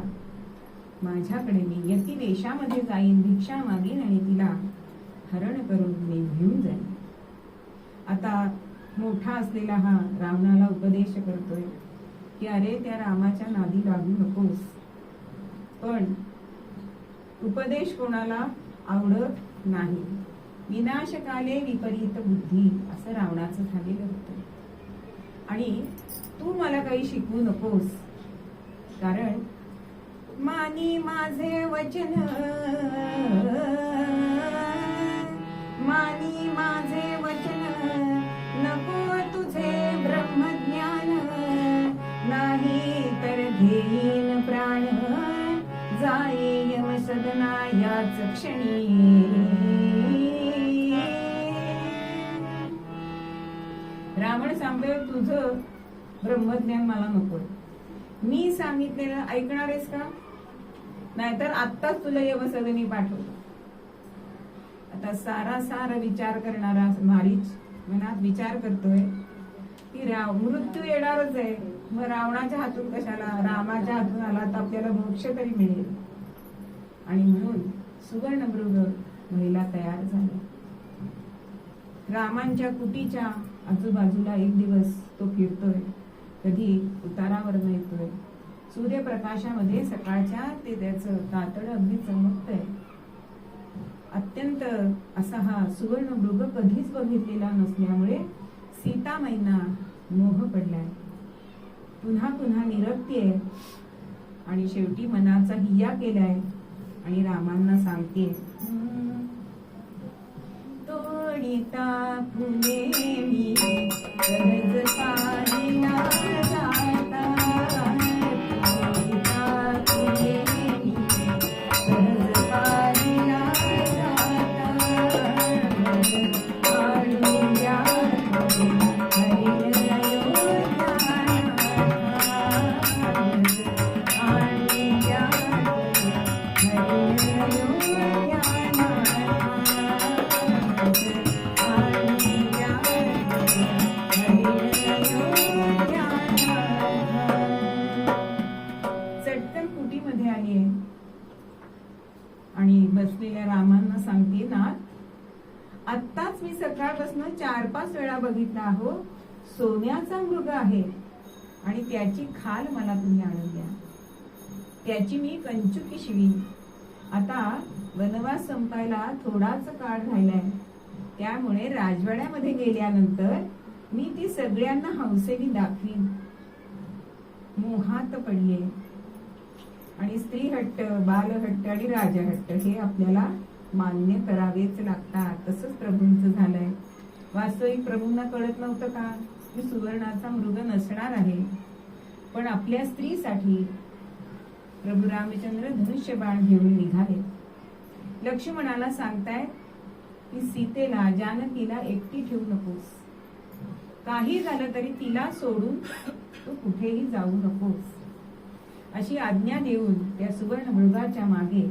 माझ्याकडे मी यती वेशामध्ये जाईन, भिक्षा मागीन आणि तिला हरण करून मी घेऊन जाईन. आता मोठा असलेला हा रावणाला उपदेश करतोय की अरे त्या रामाच्या नादी लागू नकोस. पण उपदेश कोणाला आवडत नाही. विनाशकाले विपरीत बुद्धी असं रावणाचं झालेलं होतं. आणि तू मला काही शिकवू नकोस, कारण मानी माझे वचन, मानी माझे वचन, नको तुझे ब्रह्मज्ञान, नाही तर घेईन प्राण, जाये यम सदना याच क्षणी. रावण सांगतोय तुझं ब्रह्मज्ञान मला नको, मी सांगितलेलं ऐकणार आहेस का, नाहीतर आत्ताच तुला यमसदनी पाठवतो. आता सारा विचार करणारा मारीच मनात विचार करतोय की मृत्यू येणारच आहे, मग रावणाच्या हातून कशाला, रामाच्या हातून आला तर आपल्याला मोक्ष तरी मिळेल. आणि म्हणून सुवर्णमृग महिला तयार झाला. रामांच्या कुटीच्या आजूबाजूला एक दिवस तो फिरतोय, कधी उतारावर येतोय. सूर्यप्रकाशामध्ये सकाळच्या ते त्याचं कातड अगदी चमकतंय. अत्यंत असा हा सुवर्ण मृग कधीच बघितलेला नसल्यामुळे सीतामाईंना मोह पडलाय. पुन्हा पुन्हा निरखतीये आणि शेवटी मनाचा हिया केलाय आणि रामांना सांगते, तोडिता फुले मी सहज पाहिला जाता, तोडिता फुले मी सहज पाहिला जाता, आळूया हरिण अयोध्या, आळूया हरिण अयोध्या. चटकन कुटीमध्ये आली आणि बसलेल्या रामांना सांगते, नाथ आत्ताच मी सकाळपासून 4-5 वेळा बघितला आहो, सोन्याचा मृग आहे आणि त्याची खाल मला तुम्ही आणून द्या, त्याची मी कंचुकी शिवीन. आता वनवास संपायला थोडाच काळ राहिलाय, त्यामुळे राजवाड्यामध्ये गेल्यानंतर मी ती सगळ्यांना हौसेने दाखवीन. मोहात पडले आणि स्त्री हट्ट, बालहट्ट आणि राजहट्ट हे आपल्याला मान्य करावेच लागतात. तसंच प्रभूंचं झालंय. वास्तविक प्रभूंना कळत नव्हतं का की सुवर्णाचा मृग नसणार आहे, पण आपल्या स्त्रीसाठी प्रभू रामचंद्र धनुष्य बाण घेऊन निघाले. लक्ष्मणाला सांगताय की सीतेला, जानकीला एकटी ठेवू नकोस, काही झालं तरी तिला सोडून तू कुठेही जाऊ नकोस अशी आज्ञा देऊन त्या सुवर्ण मृगाच्या मागे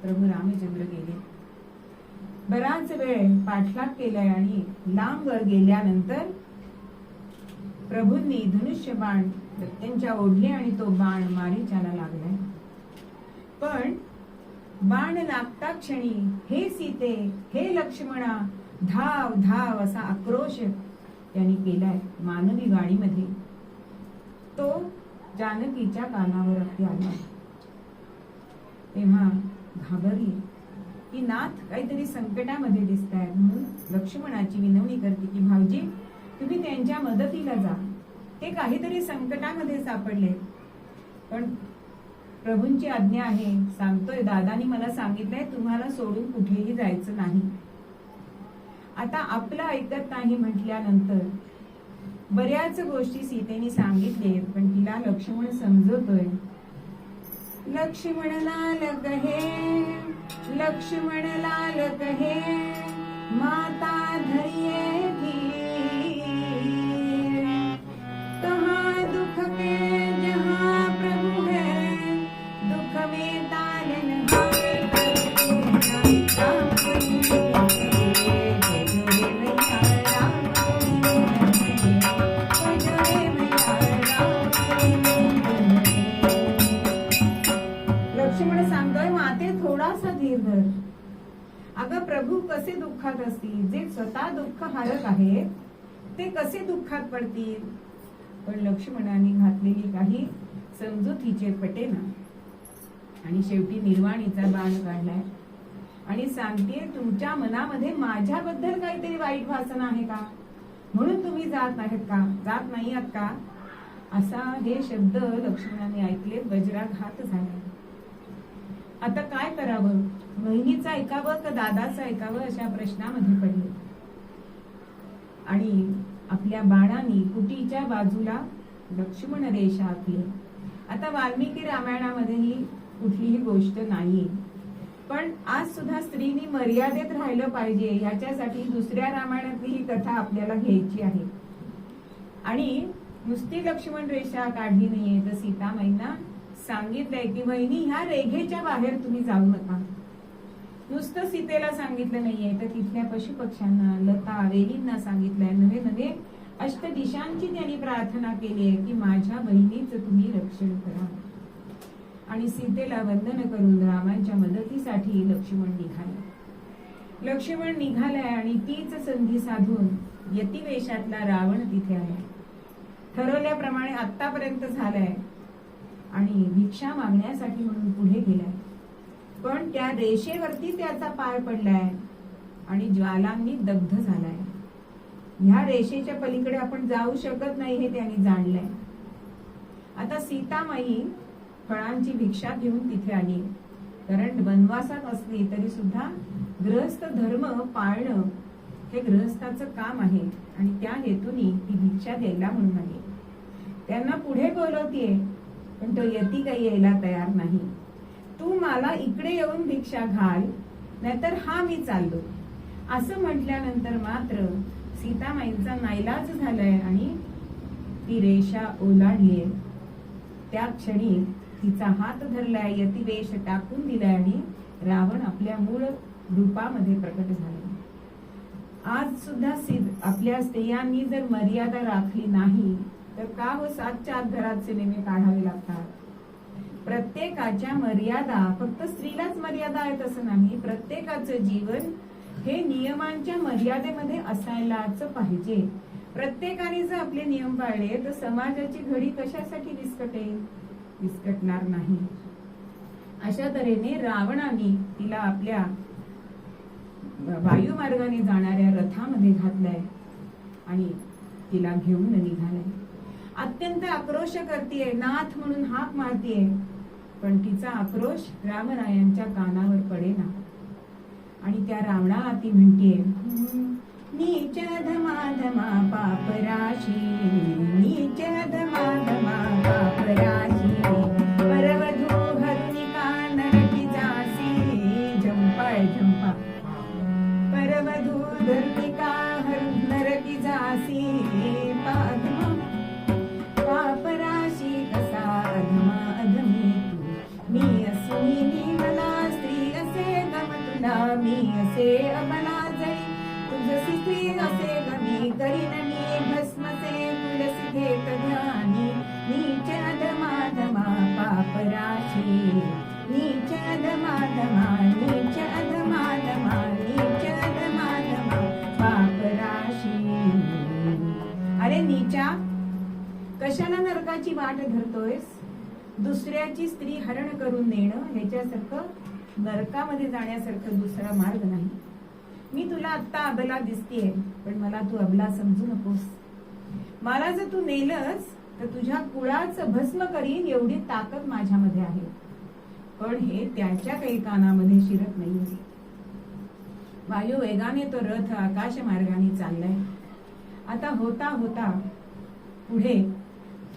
प्रभू रामचंद्र गेले. बराच वेळ पाठलाग केलाय आणि लांब वर गेल्यानंतर प्रभूंनी धनुष्य बाण त्यांच्या ओढले आणि तो बाण मारीचाला लागलाय. पण बाण लागता क्षणी हे सीते हे लक्ष्मणा धाव धाव असा आक्रोश त्यांनी केलाय मानवी गाडीमध्ये. तो जानकीच्या कानावर अगदी आला. तेव्हा घाबरली की नाथ काहीतरी संकटामध्ये दिसतायत, म्हणून लक्ष्मणाची विनवणी करते की भाऊजी तुम्ही त्यांच्या मदतीला जा, ते काहीतरी संकटामध्ये सापडले. पण प्रभूंची आज्ञा आहे, सांगतोय दादानी मला सांगितलंय तुम्हाला सोडून कुठेही जायचं नाही. आता आपलं ऐकत नाही म्हटल्यानंतर बऱ्याच गोष्टी सीतेने सांगितले, पण तिला लक्ष्मण समजवतोय. लक्ष्मण लाल कहे लक्ष्मण लाल कहे माता धरिए धीर, कहाँ दुख के जहाँ प्रभु है, दुख में तारन हाय लक्ष्मण सांगतोय माते थोडासा धीर धर. अगं प्रभू कसे दुःखात असतील, जे स्वतः दुःख हारक आहे ते कसे दुःखात पडतील. पण लक्ष्मणाने घातलेली काही समजुतीचे पटेना आणि शेवटी निर्वाणीचा बाण काढलाय आणि सांगते तुमच्या मनामध्ये माझ्याबद्दल काहीतरी वाईट वासना आहे का, म्हणून तुम्ही जात नाही आहात का, असा हे शब्द लक्ष्मणाने ऐकले. वज्राघात झाला. आता काय करावं, बहिणीचं ऐकावं का दादाचं ऐकावं अशा प्रश्नामध्ये पडले आणि आपल्या बाणाने कुटीच्या बाजूला लक्ष्मण रेषा आखली. आता वाल्मिकी रामायणामध्ये ही कुठलीही गोष्ट नाहीये, पण आज सुद्धा स्त्रीनी मर्यादेत राहिलं पाहिजे याच्यासाठी दुसऱ्या रामायणातली ही कथा आपल्याला घ्यायची आहे. आणि नुसती लक्ष्मण रेषा काढली नाहीये, तर सीतामाईंना सांगितलंय की वहिनी ह्या रेघेच्या बाहेर तुम्ही जाऊ नका. नुसतं सीतेला सांगितलं नाहीये, तर तिथल्या पशुपक्ष्यांना लता वेलींना सांगितलंय. नव्हे नव्हे अष्टदिशांची त्यांनी प्रार्थना केली आहे की माझ्या बहिणीचं तुम्ही रक्षण करा. आणि सीतेला वंदन करून रामांच्या मदतीसाठी लक्ष्मण निघालाय आणि तीच संधी साधून यतिवेशातला रावण तिथे आहे. ठरवल्याप्रमाणे आतापर्यंत झालाय आणि भिक्षा मागण्यासाठी म्हणून पुढे गेलाय. पण त्या रेषेवरती त्याचा पाय पडलाय आणि ज्वालांनी दग्ध झालाय. ह्या रेषेच्या पलीकडे आपण जाऊ शकत नाही हे त्यांनी जाणलंय. आता सीतामाई फळांची भिक्षा घेऊन तिथे आली, कारण वनवासात असली तरी सुद्धा गृहस्थ धर्म पाळणं हे गृहस्थाचं काम आहे आणि त्या हेतूने ती भिक्षा द्यायला म्हणून आली. त्यांना पुढे बोलवतीये, पण तो यती काही यायला तयार नाही. तू मला इकडे येऊन भिक्षा घाल, नाहीतर हा मी चाललो असं म्हटल्यानंतर मात्र सीतामाईंचा नाईलाज झालाय आणि ती रेषा ओलांडलीये. त्या क्षणी तिचा हात धरलाय, यतिवेश टाकून दिलाय आणि रावण आपल्या मूळ रूपामध्ये प्रकट झाला. आज सुद्धा आपल्या स्त्रियांनी जर मर्यादा राखली नाही तर का हो 7च्या आत घरात सिनेमे काढावे लागतात. प्रत्येकाच्या मर्यादा, फक्त स्त्रीलाच मर्यादा आहेत असं नाही, प्रत्येकाचं जीवन हे नियमांच्या मर्यादेमध्ये असायलाच पाहिजे. प्रत्येकाने जर आपले नियम पाळले तर समाजाची घडी कशासाठी विस्कटेल, विस्कटणार नाही. अशा तऱ्हेने रावणाने तिला आपल्या वायुमार्गाने जाणाऱ्या रथामध्ये घातलाय आणि तिला घेऊन निघालाय. अत्यंत आक्रोश करतीये, नाथ म्हणून हाक मारतीये, पण तिचा आक्रोश रामरायांच्या कानावर पडेना. आणि त्या रावणाला ती म्हणतीये, नीच धमा पापराशी, नीच धमा पापराशी, परवधू हरुनिका नरकी जासी, झंपा परवधू हरुनिका नरकी जासी, पापराशी कसा अधमा अधमी तू, मी असूनी मला स्त्री असे गम तुला, मी असे अबला जरी तुझसी स्त्री असे गमी करीन मी अरे नीचा, कशाला नरकाची वाट धरतोयस? दुसऱ्याची स्त्री हरण करून नेणं ह्याच्यासारखं नरकामध्ये जाण्यासारखं दुसरा मार्ग नाही. मी तुला आत्ता अबला दिसतेय, पण मला तू अबला समजू नकोस. मला जर तू नेलंस तर तुझ्या कुळाचं भस्म करीन एवढी ताकद माझ्यामध्ये आहे. पण हे त्याच्या काही कानामध्ये शिरत नाहीये. वायू वेगाने तो रथ आकाश मार्गाने चाललाय. आता होता होता पुढे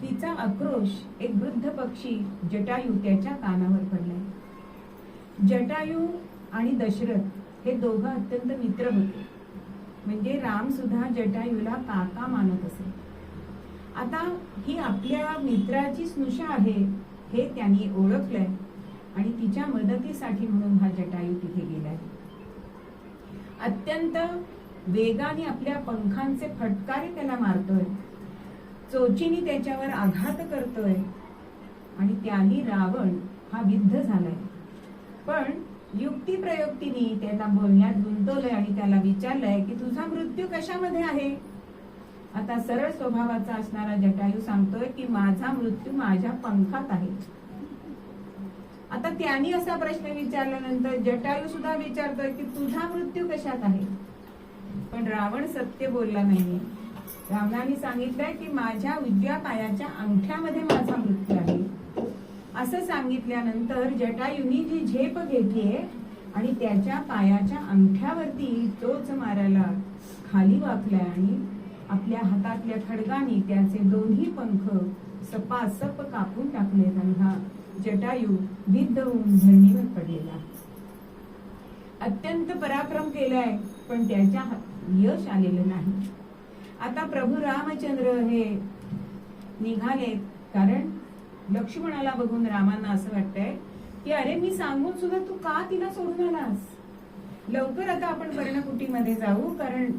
तिचा आक्रोश एक वृद्ध पक्षी जटायू त्याच्या कानावर पडलाय. जटायू आणि दशरथ हे दोघं अत्यंत मित्र होते. म्हणजे राम सुद्धा जटायूला काका मानत असे. आता ही आपल्या मित्राची स्नुषा आहे हे त्यांनी ओळखलंय आणि तिच्या मदतीसाठी म्हणून हा जटायू तिथे गेलाय. अत्यंत वेगाने आपल्या पंखांचे फटकारे त्याला मारतोय, चोचीने त्याच्यावर आघात करतोय आणि त्याने रावण हा विद्ध झालाय. पण युक्तिप्रयुक्तीने त्याला बोलण्यात गुंतवलंय आणि त्याला विचारलंय की तुझा मृत्यू कशामध्ये आहे? आता सरळ स्वभावाचा असणारा जटायू सांगतोय की माझा मृत्यू माझ्या पंखात आहे. आता त्यांनी असा प्रश्न विचारल्यानंतर जटायू सुद्धा विचारतोय की तुझा मृत्यू कशात आहे? पण रावण सत्य बोलला नाहीये. रावणाने सांगितलंय की माझ्या उजव्या पायाच्या अंगठ्यामध्ये माझा मृत्यू आहे. असं सांगितल्यानंतर जटायूनी जी झेप घेतलीये आणि त्याच्या पायाच्या अंगठ्यावरती चोच मारायला खाली वाकलाय आणि आपल्या हातातल्या खडगाने त्याचे दोन्ही पंख सपासप कापून टाकलेत आणि हा जटायू विद्ध होऊन धरणीवर पडलेला. अत्यंत पराक्रम केलाय पण त्याच्या यश आलेलं नाही. आता प्रभू रामचंद्र हे निघाले, कारण लक्ष्मणाला बघून रामांना असं वाटतंय की अरे मी सांगून सुद्धा तू का तिला सोडून आलास? लवकर आता आपण पर्णकुटीमध्ये जाऊ, कारण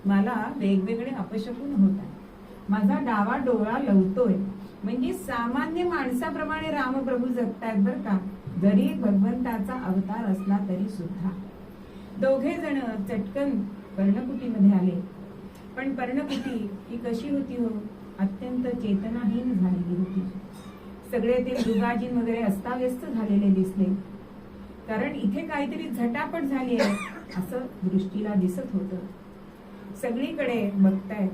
मला वेगवेगळे अपशकुन होत आहे. माझा डावा डोळा लवतोय. म्हणजे सामान्य माणसाप्रमाणे रामप्रभू जगतायत बर का, जरी भगवंताचा अवतार असला तरी सुद्धा. दोघे जण चटकन पर्णकुटीमध्ये आले. पण पर्णकुटी ही कशी होती हो? अत्यंत चेतनाहीन झालेली होती. सगळे ते दुगाजीन वगैरे अस्ताव्यस्त झालेले दिसले, कारण इथे काहीतरी झटापट झाली आहे असं दृष्टीला दिसत होतं. सगळीकडे बघतायत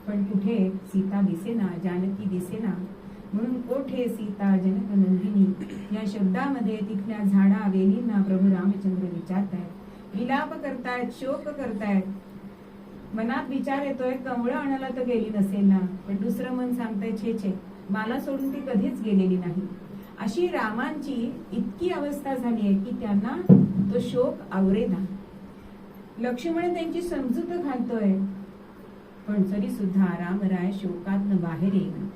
पण कुठे सीता दिसेना, जानकी दिसेना. म्हणून कोठे सीता जनक नंदिनी या शब्दामध्ये तिथल्या झाडा वेलींना प्रभू रामचंद्र विचारतायत, विलाप करतायत, शोक करतायत. मनात विचार येतोय कमळं आणायला तर गेली नसेल ना, पण दुसरं मन सांगतंय छे छे, मला सोडून ती कधीच गेलेली नाही. अशी रामांची इतकी अवस्था झाली आहे की त्यांना तो शोक आवरेना. लक्ष्मण त्यांची समजूत घालतोय, पण तरी सुद्धा रामराय शोकातनं बाहेर येईना.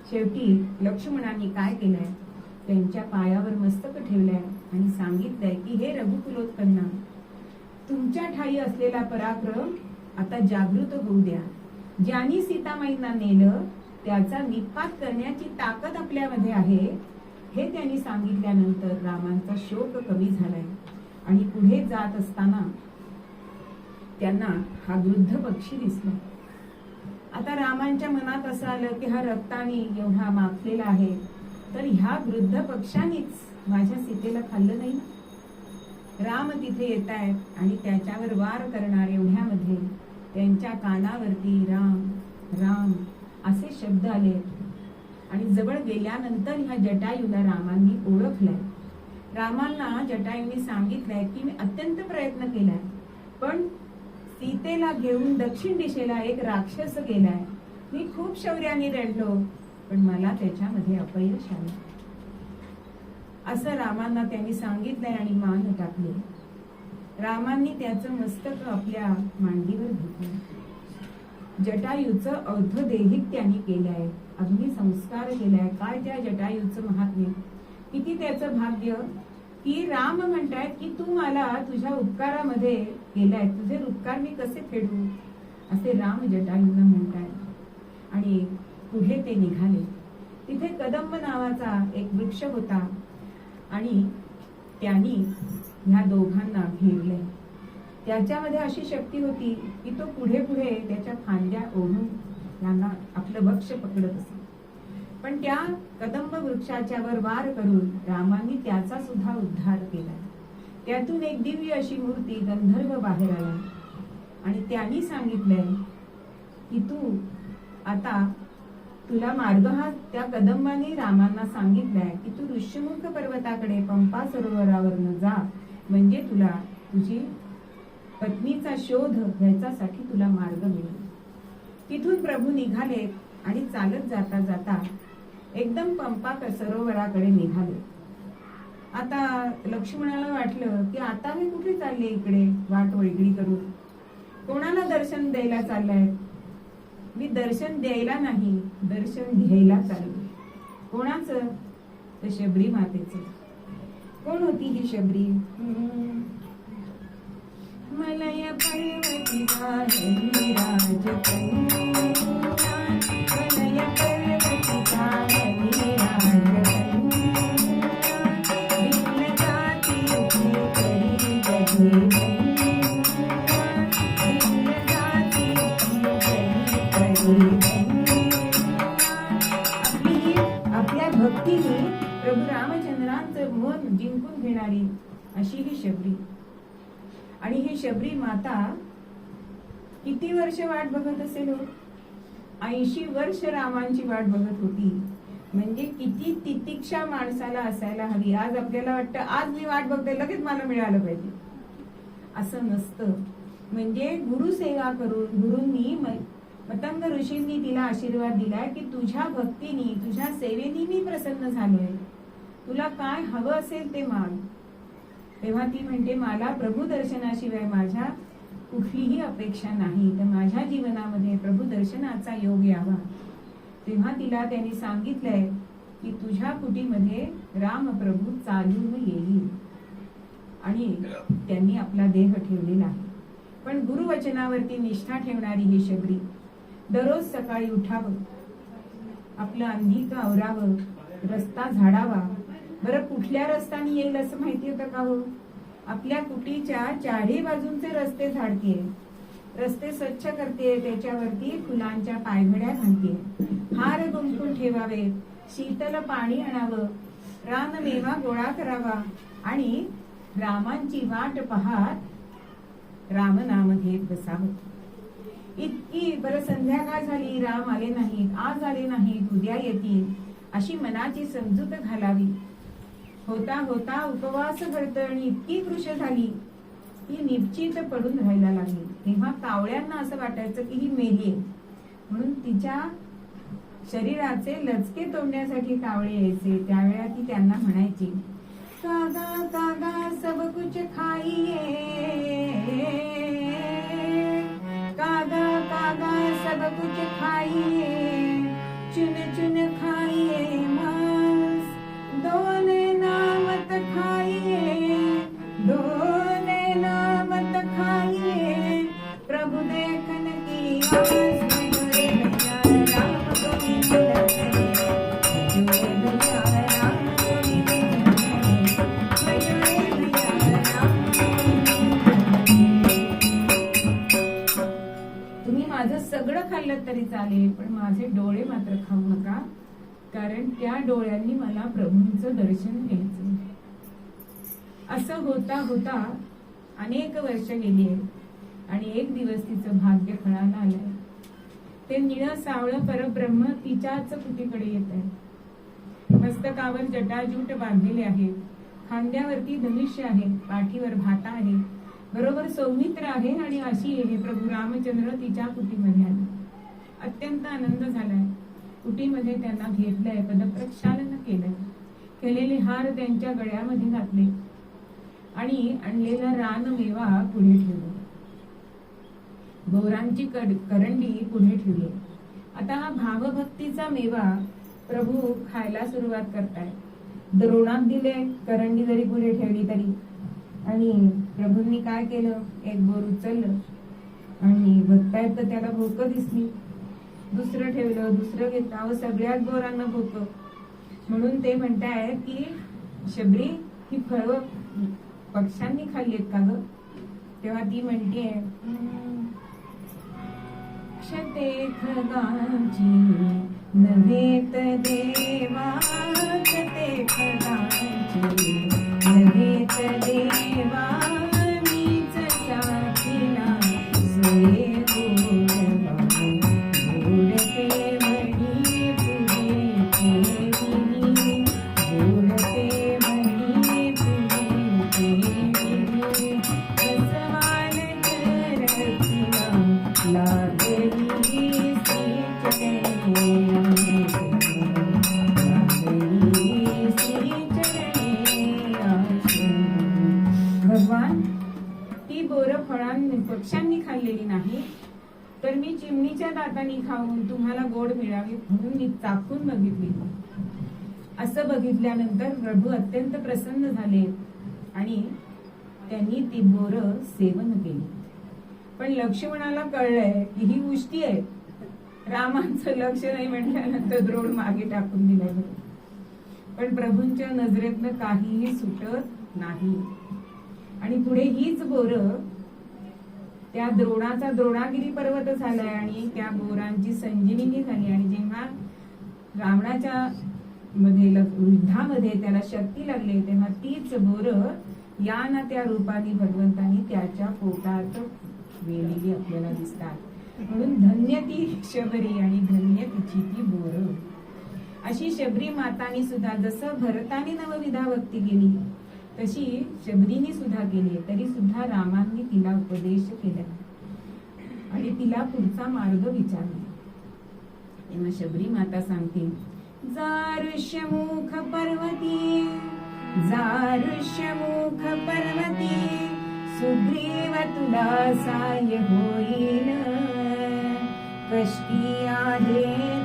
शेवटी लक्ष्मणाने काय केलंय, त्यांच्या पायावर मस्तक ठेवलंय आणि सांगितलंय की हे रघुकुलोत्पन्ना, तुमच्या ठाई असलेला पराक्रम आता जागृत होऊ द्या. ज्यांनी सीतामाईंना नेलं त्याचा निपात करण्याची ताकद आपल्यामध्ये आहे हे त्यांनी सांगितल्यानंतर रामांचा शोक कमी झालाय. आणि पुढे जात असताना त्यांना हा वृद्ध पक्षी दिसला. आता रामांच्या मनात असं आलं की हा रक्ताने एवढा माखलेला आहे, तर ह्या वृद्ध पक्षानेच माझ्या सीतेला खाल्लं नाही. राम तिथे येत आहेत आणि त्याच्यावर वार करणार एवढ्यामध्ये त्यांच्या कानावरती राम राम असे शब्द आले. आणि जवळ गेल्यानंतर ह्या जटायूला रामांनी ओळखलंय. रामांना जटायूंनी सांगितलंय की मी अत्यंत प्रयत्न केलाय, पण सीतेला घेऊन दक्षिण दिशेला एक राक्षस गेलाय. मी खूप शौर्याने लढलो, पण मला त्याच्यामध्ये अपयश आलं. असं रामांना त्यांनी सांगितलंय आणि मान टाकले. रामांनी त्याचं मस्तक आपल्या मांडीवर घेतलं. जटायूचं औद्धदेहिक त्यांनी केलंय, अग्निसंस्कार केलाय. काय त्या जटायूचं महात्म्य, किती त्याचं भाग्य की राम म्हणतायत की तू मला तुझ्या उपकारामध्ये केलाय, तुझे उपकार मी कसे फेडू, असे राम जटायूंना म्हणतायत. आणि पुढे ते निघाले. तिथे कदंब नावाचा एक वृक्ष होता आणि त्यांनी ह्या दोघांना घेरले. त्याच्यामध्ये अशी शक्ती होती की तो पुढे पुढे त्याच्या फांद्या ओढून त्यांना आपलं भक्ष पकडत असे. पण त्या कदंब वृक्षाच्या वर वार करून रामांनी त्याचा सुद्धा उद्धार केला. त्यातून एक दिव्य अशी मूर्ती गंधर्व बाहेर आला आणि त्यांनी सांगितलंय की तू आता तुला मार्ग हा त्या कदंबाने रामांना सांगितलाय की तू ऋष्यमुख पर्वताकडे पंपा सरोवरावरनं जा, म्हणजे तुला तुझी पत्नीचा शोध घ्यायच्यासाठी तुला मार्ग मिळेल. तिथून प्रभू निघाले आणि चालत जाता जाता एकदम पंपा सरोवराकडे निघाले. आता लक्ष्मणाला वाटलं की आता मी कुठे चालले, इकडे वाट वेगळी करून कोणाला दर्शन द्यायला चाललाय. मी दर्शन द्यायला नाही, दर्शन घ्यायला चाललो. कोणाचं? तर शबरी मातेचं. कोण होती ही शबरी? मलय पर्वती गायली राजकन्या, मलय पर्वती गायली राजकन्या, भिन्न जाती करी जगे आपल्या भक्तीने प्रभू रामचंद्रांचं मन जिंकून घेणारी अशी ही शबरी. आणि ही शबरी माता किती वर्ष वाट बघत असेल? 80 वर्ष रामांची वाट बघत होती. म्हणजे किती तितिक्षा माणसाला असायला हवी. आज आपल्याला वाटतं आज मी वाट बघते लगेच मला मिळालं पाहिजे, असं नसतं. म्हणजे गुरुसेवा करून गुरूंनी मतंग ऋषींनी तिला आशीर्वाद दिलाय की तुझ्या भक्तीने तुझ्या सेवेने मी प्रसन्न झालोय, तुला काय हवं असेल ते माग. तेव्हा ती म्हणते मला प्रभू दर्शनाशिवाय माझ्या कुठलीही अपेक्षा नाही, तर माझ्या जीवनामध्ये प्रभू दर्शनाचा योग यावा. तेव्हा तिला त्यांनी सांगितलंय की तुझ्या कुटीमध्ये रामप्रभू चालून येईल आणि त्यांनी आपला देह ठेवलेला आहे. पण गुरुवचनावरती निष्ठा ठेवणारी ही शबरी दररोज सकाळी उठावं, आपलं अंधीक आवरावं, रस्ता झाडावा. बरं कुठल्या रस्त्याने येईल असं माहिती होतं का हो? आपल्या कुटीच्या चारही बाजूंचे रस्ते झाडते, रस्ते स्वच्छ करते, त्याच्यावरती फुलांच्या पायघड्या घालते, हार गुंफून ठेवावे, शीतल पाणी आणावं, रानमेवा गोळा करावा आणि रामांची वाट पाहत रामनाम घेत बसावं. इतकी बरं संध्याकाळ झाली, राम आले नाहीत, आज आले नाहीत, उद्या येतील, अशी मनाची समजूत घालावी. होता होता उपवास व्रत आणि इतकी कृश झाली की निश्चित पडून राहायला लागली. तेव्हा कावळ्यांना असं वाटायचं की ही मेली, म्हणून तिच्या शरीराचे लचके तोडण्यासाठी कावळे यायचे. त्यावेळेला ती त्यांना म्हणायची, कागा कागा सब कुछ खाइए, कागा कागा सब कुछ खाइए, चुन चुन खाइए मांस, दोने नामत खाइए, दोने नामत खाइए, प्रभु देखन की आस में जुड़े भैया राम गोविंद हरे, जुड़े भैया राम गोविंद हरे, जुड़े भैया राम गोविंद हरे. तुम्ही माझं सगळं खाल्लं तरी चालेल, पण माझे डोळे मात्र खाऊ नका, कारण त्या डोळ्यांनी मला प्रभूंचं दर्शन घ्यायचं. असं होता होता अनेक वर्ष गेली आणि एक दिवस तिचं भाग्य फळाला आलंय. ते निळं सावळं परब्रह्म तिच्याच कुटीकडे येत आहे. मस्तकावर जटाजूट बांधलेले आहे, खांद्यावरती धनुष्य आहे, पाठीवर भाता आहे, बरोबर सौमित्र आहे आणि अशी हे प्रभू रामचंद्र तिच्या कुटीमध्ये आले. अत्यंत आनंद झालाय. कुटीमध्ये त्यांना घेतलंय, पदप्रक्षालन केलंय, केलेले हार त्यांच्या गळ्यामध्ये घातले आणि आणलेला रानमेवा पुढे ठेवला, बोरांची करंडी पुढे ठेवली. आता हा भावभक्तीचा मेवा प्रभू खायला सुरुवात करताय. द्रोणात दिले, करंडी जरी पुढे ठेवली तरी. आणि प्रभूंनी काय केलं, एक बोर उचललं आणि बघतायत तर त्याला भोकं दिसली, दुसरं ठेवलं, दुसरं घेतलं. अहो सगळ्याच बोरांना भोकं. म्हणून ते म्हणतायत की शबरी ही फळं पक्ष्यांनी खाल्लीत का ग? तेव्हा ती म्हणते रक्षते खगांची नव्हेत देवा रक्षते खगांची नव्हेत देवा मीच साखीला सोये गोडवाणी गोडते म्हणी पुढे ठेविली गोडते म्हणी पुढे ठेविली रसवान रखिला लागली भगवान, ती बोरं पक्ष्यांनी खाल्लेली नाही, तर मी चिमणीच्या दातांनी खाऊन तुम्हाला गोड मिळावी म्हणून मी चाखून बघितली. असं बघितल्यानंतर प्रभू अत्यंत प्रसन्न झाले आणि त्यांनी ती बोरं सेवन केली. पण लक्ष्मणाला कळलंय की ही उष्टी आहे. रामांचं लक्ष नाही म्हटल्यानंतर द्रोण मागे टाकून दिलं. पण प्रभूंच्या नजरेतनं काहीही सुटत नाही आणि पुढे हीच बोरं त्या द्रोणाचा द्रोणागिरी पर्वत झालाय आणि त्या बोरांची संजीवनी झाली. आणि जेव्हा रावणाच्या युद्धामध्ये त्याला शक्ती लागली तेव्हा तीच बोरं या ना त्या रूपाने भगवंतांनी त्याच्या पोटात वेलेली आपल्याला दिसतात. म्हणून धन्य ती शबरी आणि धन्य तिची ती बोरं. अशी शबरी मातानी सुद्धा जसं भरताने नवविधा भक्ती केली तशी शबरीने सुद्धा केली. तरी सुद्धा रामांनी तिला उपदेश केला आणि तिला पुढचा मार्ग विचारला. तेव्हा शबरी माता सांगते, जारुष्यमुख पर्वती जारुष्यमुख पर्वती सुग्रीव तुला साय होईल. कष्टी आहे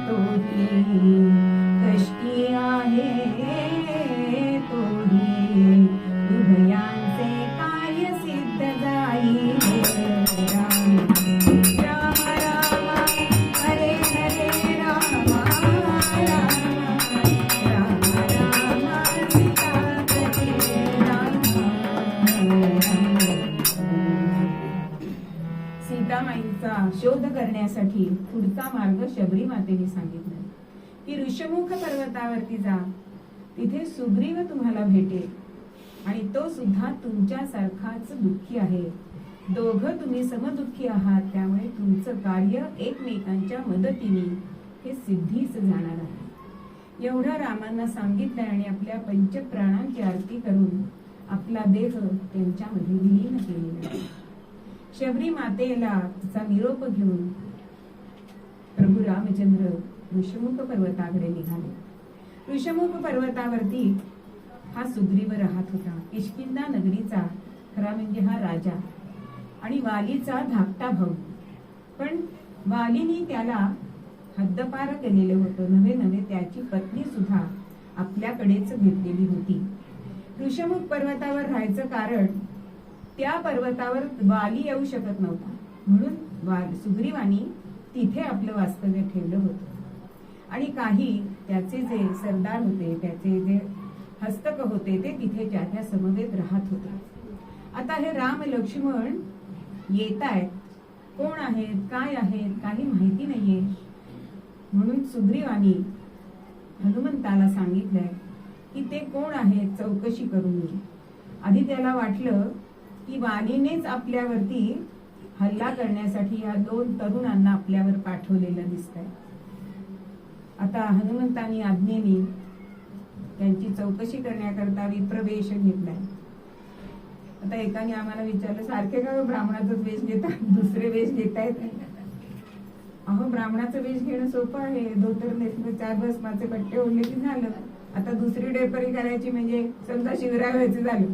तोही कष्टी आहे तोही उभयांचे कार्य सिद्ध जाईल. राम राम राम हरे हरे राम राम राम राम सीतापती राम. सीतामाईंचा शोध करण्यासाठी पुढचा मार्ग शबरी मातेने सांगितला की ऋषमुख पर्वतावरती जा, तिथे सुग्रीव तुम्हाला भेटेल आणि तो सुद्धा तुमच्यासारखाच दुःखी आहे. दोघं तुम्ही समदुःखी आहात, त्यामुळे तुमचं कार्य एकमेकांच्या मदतीने हे सिद्धीच जाणार आहे. एवढं रामांना सांगितलंय आणि आपल्या पंचप्राणांची आरती करून आपला देह त्यांच्यामध्ये विलीन केलेला आहे. शबरी मातेला तिचा निरोप घेऊन प्रभू रामचंद्र ऋषमुख पर्वताकडे निघाले. ऋषमुख पर्वतावरती हा सुग्रीव राहत होता. किष्किंधा नगरीचा खरा म्हणजे हा राजा आणि वालीचा धाकटा भाऊ. पण वालीनी त्याला हद्दपार केलेले होतं. नवे नवे त्याची पत्नी सुद्धा आपल्याकडेच घेतलेली होती. ऋषमुख पर्वतावर राहायचं कारण त्या पर्वतावर वाली येऊ शकत नव्हता, म्हणून सुग्रीवानी तिथे आपलं वास्तव्य ठेवलं होतं. आणि काही त्याचे जे सरदार होते, त्याचे जे हस्तक होते, ते तिथे त्या समवेत राहत होते. आता हे राम लक्ष्मण येत आहेत, कोण आहेत काय आहेत काही माहिती नाहीये. म्हणून सुग्रीवानी हनुमंताला सांगितलंय की ते कोण आहेत चौकशी करून ये. आधी त्याला वाटलं की वालीनेच आपल्यावरती हल्ला करण्यासाठी या दोन तरुणांना आपल्यावर पाठवलेलं दिसतंय. आता हनुमंतानी आज्ञेने त्यांची चौकशी करण्याकरता विप्रवेश घेतलाय. आता एकाने आम्हाला विचारलं, सारखे का ब्राह्मणाचाच वेश घेतात, दुसरे वेश घेतायत? अहो, ब्राह्मणाचं वेश घेणं सोपं आहे. धोतर नेसणं, 4 भस्माचे पट्टे ओढले की झालं. आता दुसरी डेपरी करायची म्हणजे समजा शिवराय व्हायचं झालं,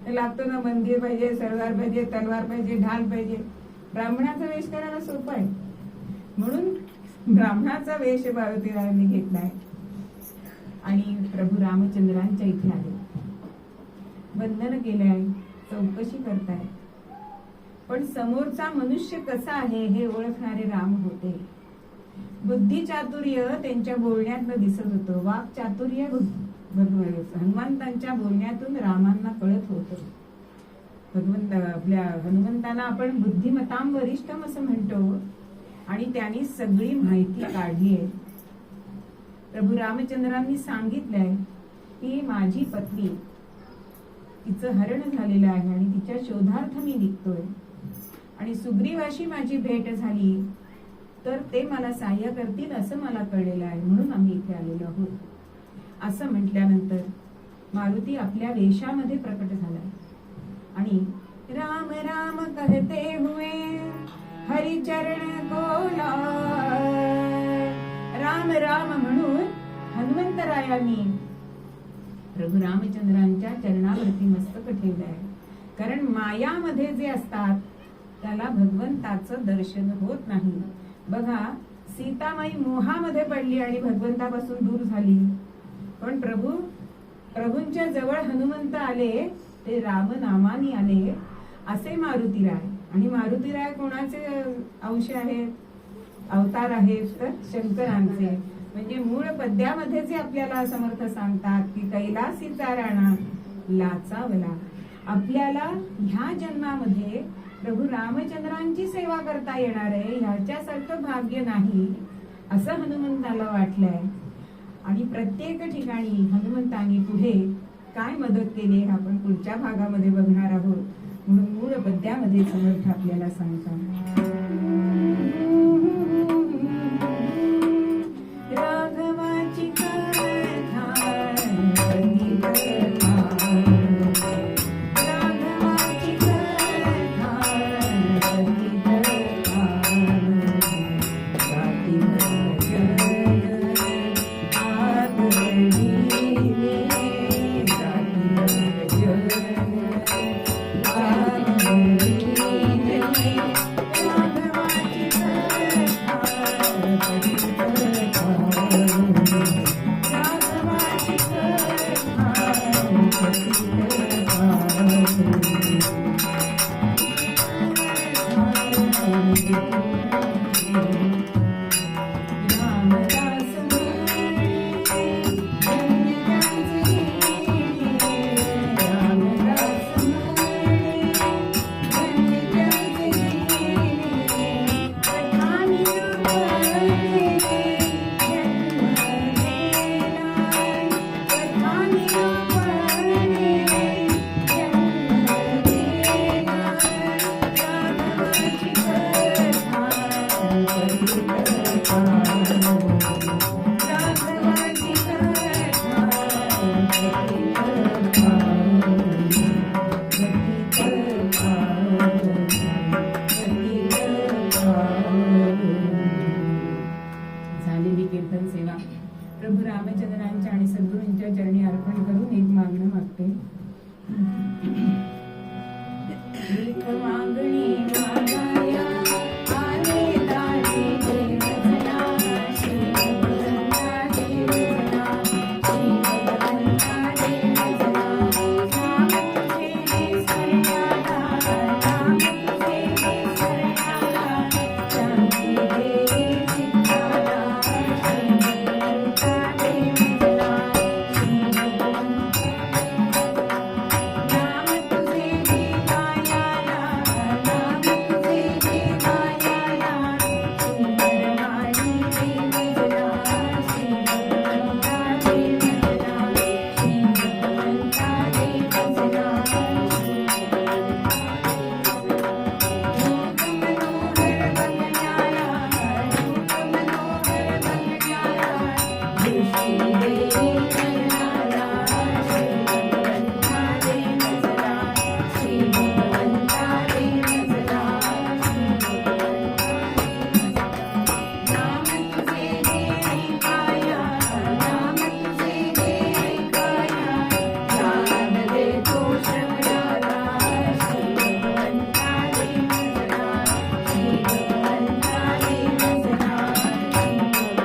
लागतो ना मंदिर पाहिजे, सरदार पाहिजे, तलवार पाहिजे, ढाल पाहिजे. ब्राह्मणाचा वेश करायला सोपं आहे. म्हणून ब्राह्मणाचा वेश पार्वतीरावांनी घेतलाय आणि प्रभू रामचंद्रांच्या इथे आले. वंदन केलंय, चौकशी करताय. पण समोरचा मनुष्य कसा आहे हे ओळखणारे राम होते. बुद्धी चातुर्य त्यांच्या बोलण्यातनं दिसत होतं. वाक चातुर्य हनुमंतांच्या बोलण्यातून रामांना कळत होतं. आपल्या हनुमंतांना आपण बुद्धिमतां वरिष्ठम असं म्हणतो आणि त्यांनी सगळी माहिती काढली आहे. प्रभू रामचंद्रांनी सांगितलंय की माझी पत्नी, तिचं हरण झालेलं आहे आणि तिच्या शोधार्थ मी निघतोय आणि सुग्रीवाशी माझी भेट झाली तर ते मला सहाय्य करतील असं मला कळलेलं आहे, म्हणून आम्ही इथे आलेलो आहोत असं म्हटल्यानंतर मारुती आपल्या वेशामध्ये प्रकट झाला आणि राम राम कहते हुए हरी चरण को लाए. राम राम म्हणून हनुमंतरायांनी प्रभू रामचंद्रांच्या चरणावरती मस्तक ठेवलं आहे. कारण मायामध्ये जे असतात त्याला भगवंताचं दर्शन होत नाही. बघा, सीतामाई मोहामध्ये पडली आणि भगवंतापासून दूर झाली, पण प्रभूंच्या जवळ हनुमंत आले, ते रामनामानी आले. असे मारुतीराय. आणि मारुतीराय कोणाचे अंश आहेत, अवतार आहेत? तर शंकरांचे. म्हणजे मूळ पद्यामध्ये जे आपल्याला समर्थ सांगतात की कैलासीचा राणा लाचावला. आपल्याला ह्या जन्मामध्ये प्रभू रामचंद्रांची सेवा करता येणार आहे, ह्याच्यासारखं भाग्य नाही असं हनुमंताला वाटलंय. आणि प्रत्येक ठिकाणी हनुमंतांनी पुढे काय मदत केली हे आपण पुढच्या भागामध्ये बघणार आहोत. म्हणून मूळ पद्यामध्ये समर्थ आपल्याला सांगतात. राघवाची कथा झालेली कीर्तन सेवा प्रभू रामचंद्रांच्या आणि सद्गुरूंच्या चरणी अर्पण करून एक मागणं मागते. एक मागणी मागाया आले दारी देवजना, श्री भगवंता देवजना, श्री भगवंता देवजना. नाम तुझे सरणाला, नाम तुझे सरणाला, शांती दे चित्ताला. श्री भगवंता देवजना, श्री भगवंता नाम तुझे देवायाला, नाम तुझे देवायाला. सुंदरवाणी देवजना, श्री भगवंता देवजना, श्री भगवंता देवजना. रूप मनोहर बघण्याला, रूप मनोहर बघण्याला, दृष्टी दे करणारा. श्री भगवंता देवजना, श्री भगवंता देवजना, श्री भगवंता देवजना. नाम तुझे दे ऐकाया, नाम तुझे दे ऐकाया, ज्ञान देतो श्रवणाला. श्री भगवंता देवजना, श्री भगवंता देवजना, श्री भगवंता देवजना.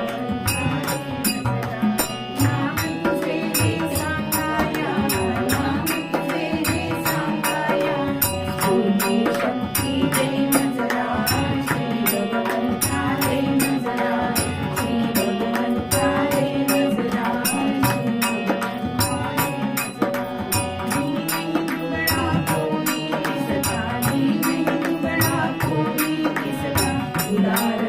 नाम तुझे दे सांगाया, नाम तुझे दे सांगाया, स्फूर्ती शक्ती दे मजला. श्री भगवंता दे मजला, श्री भगवंता दे मजला, श्री भगवंता दे मजला. दीन दुबळा कोणी दिसता, दीन दुबळा कोणी दिसता, उदार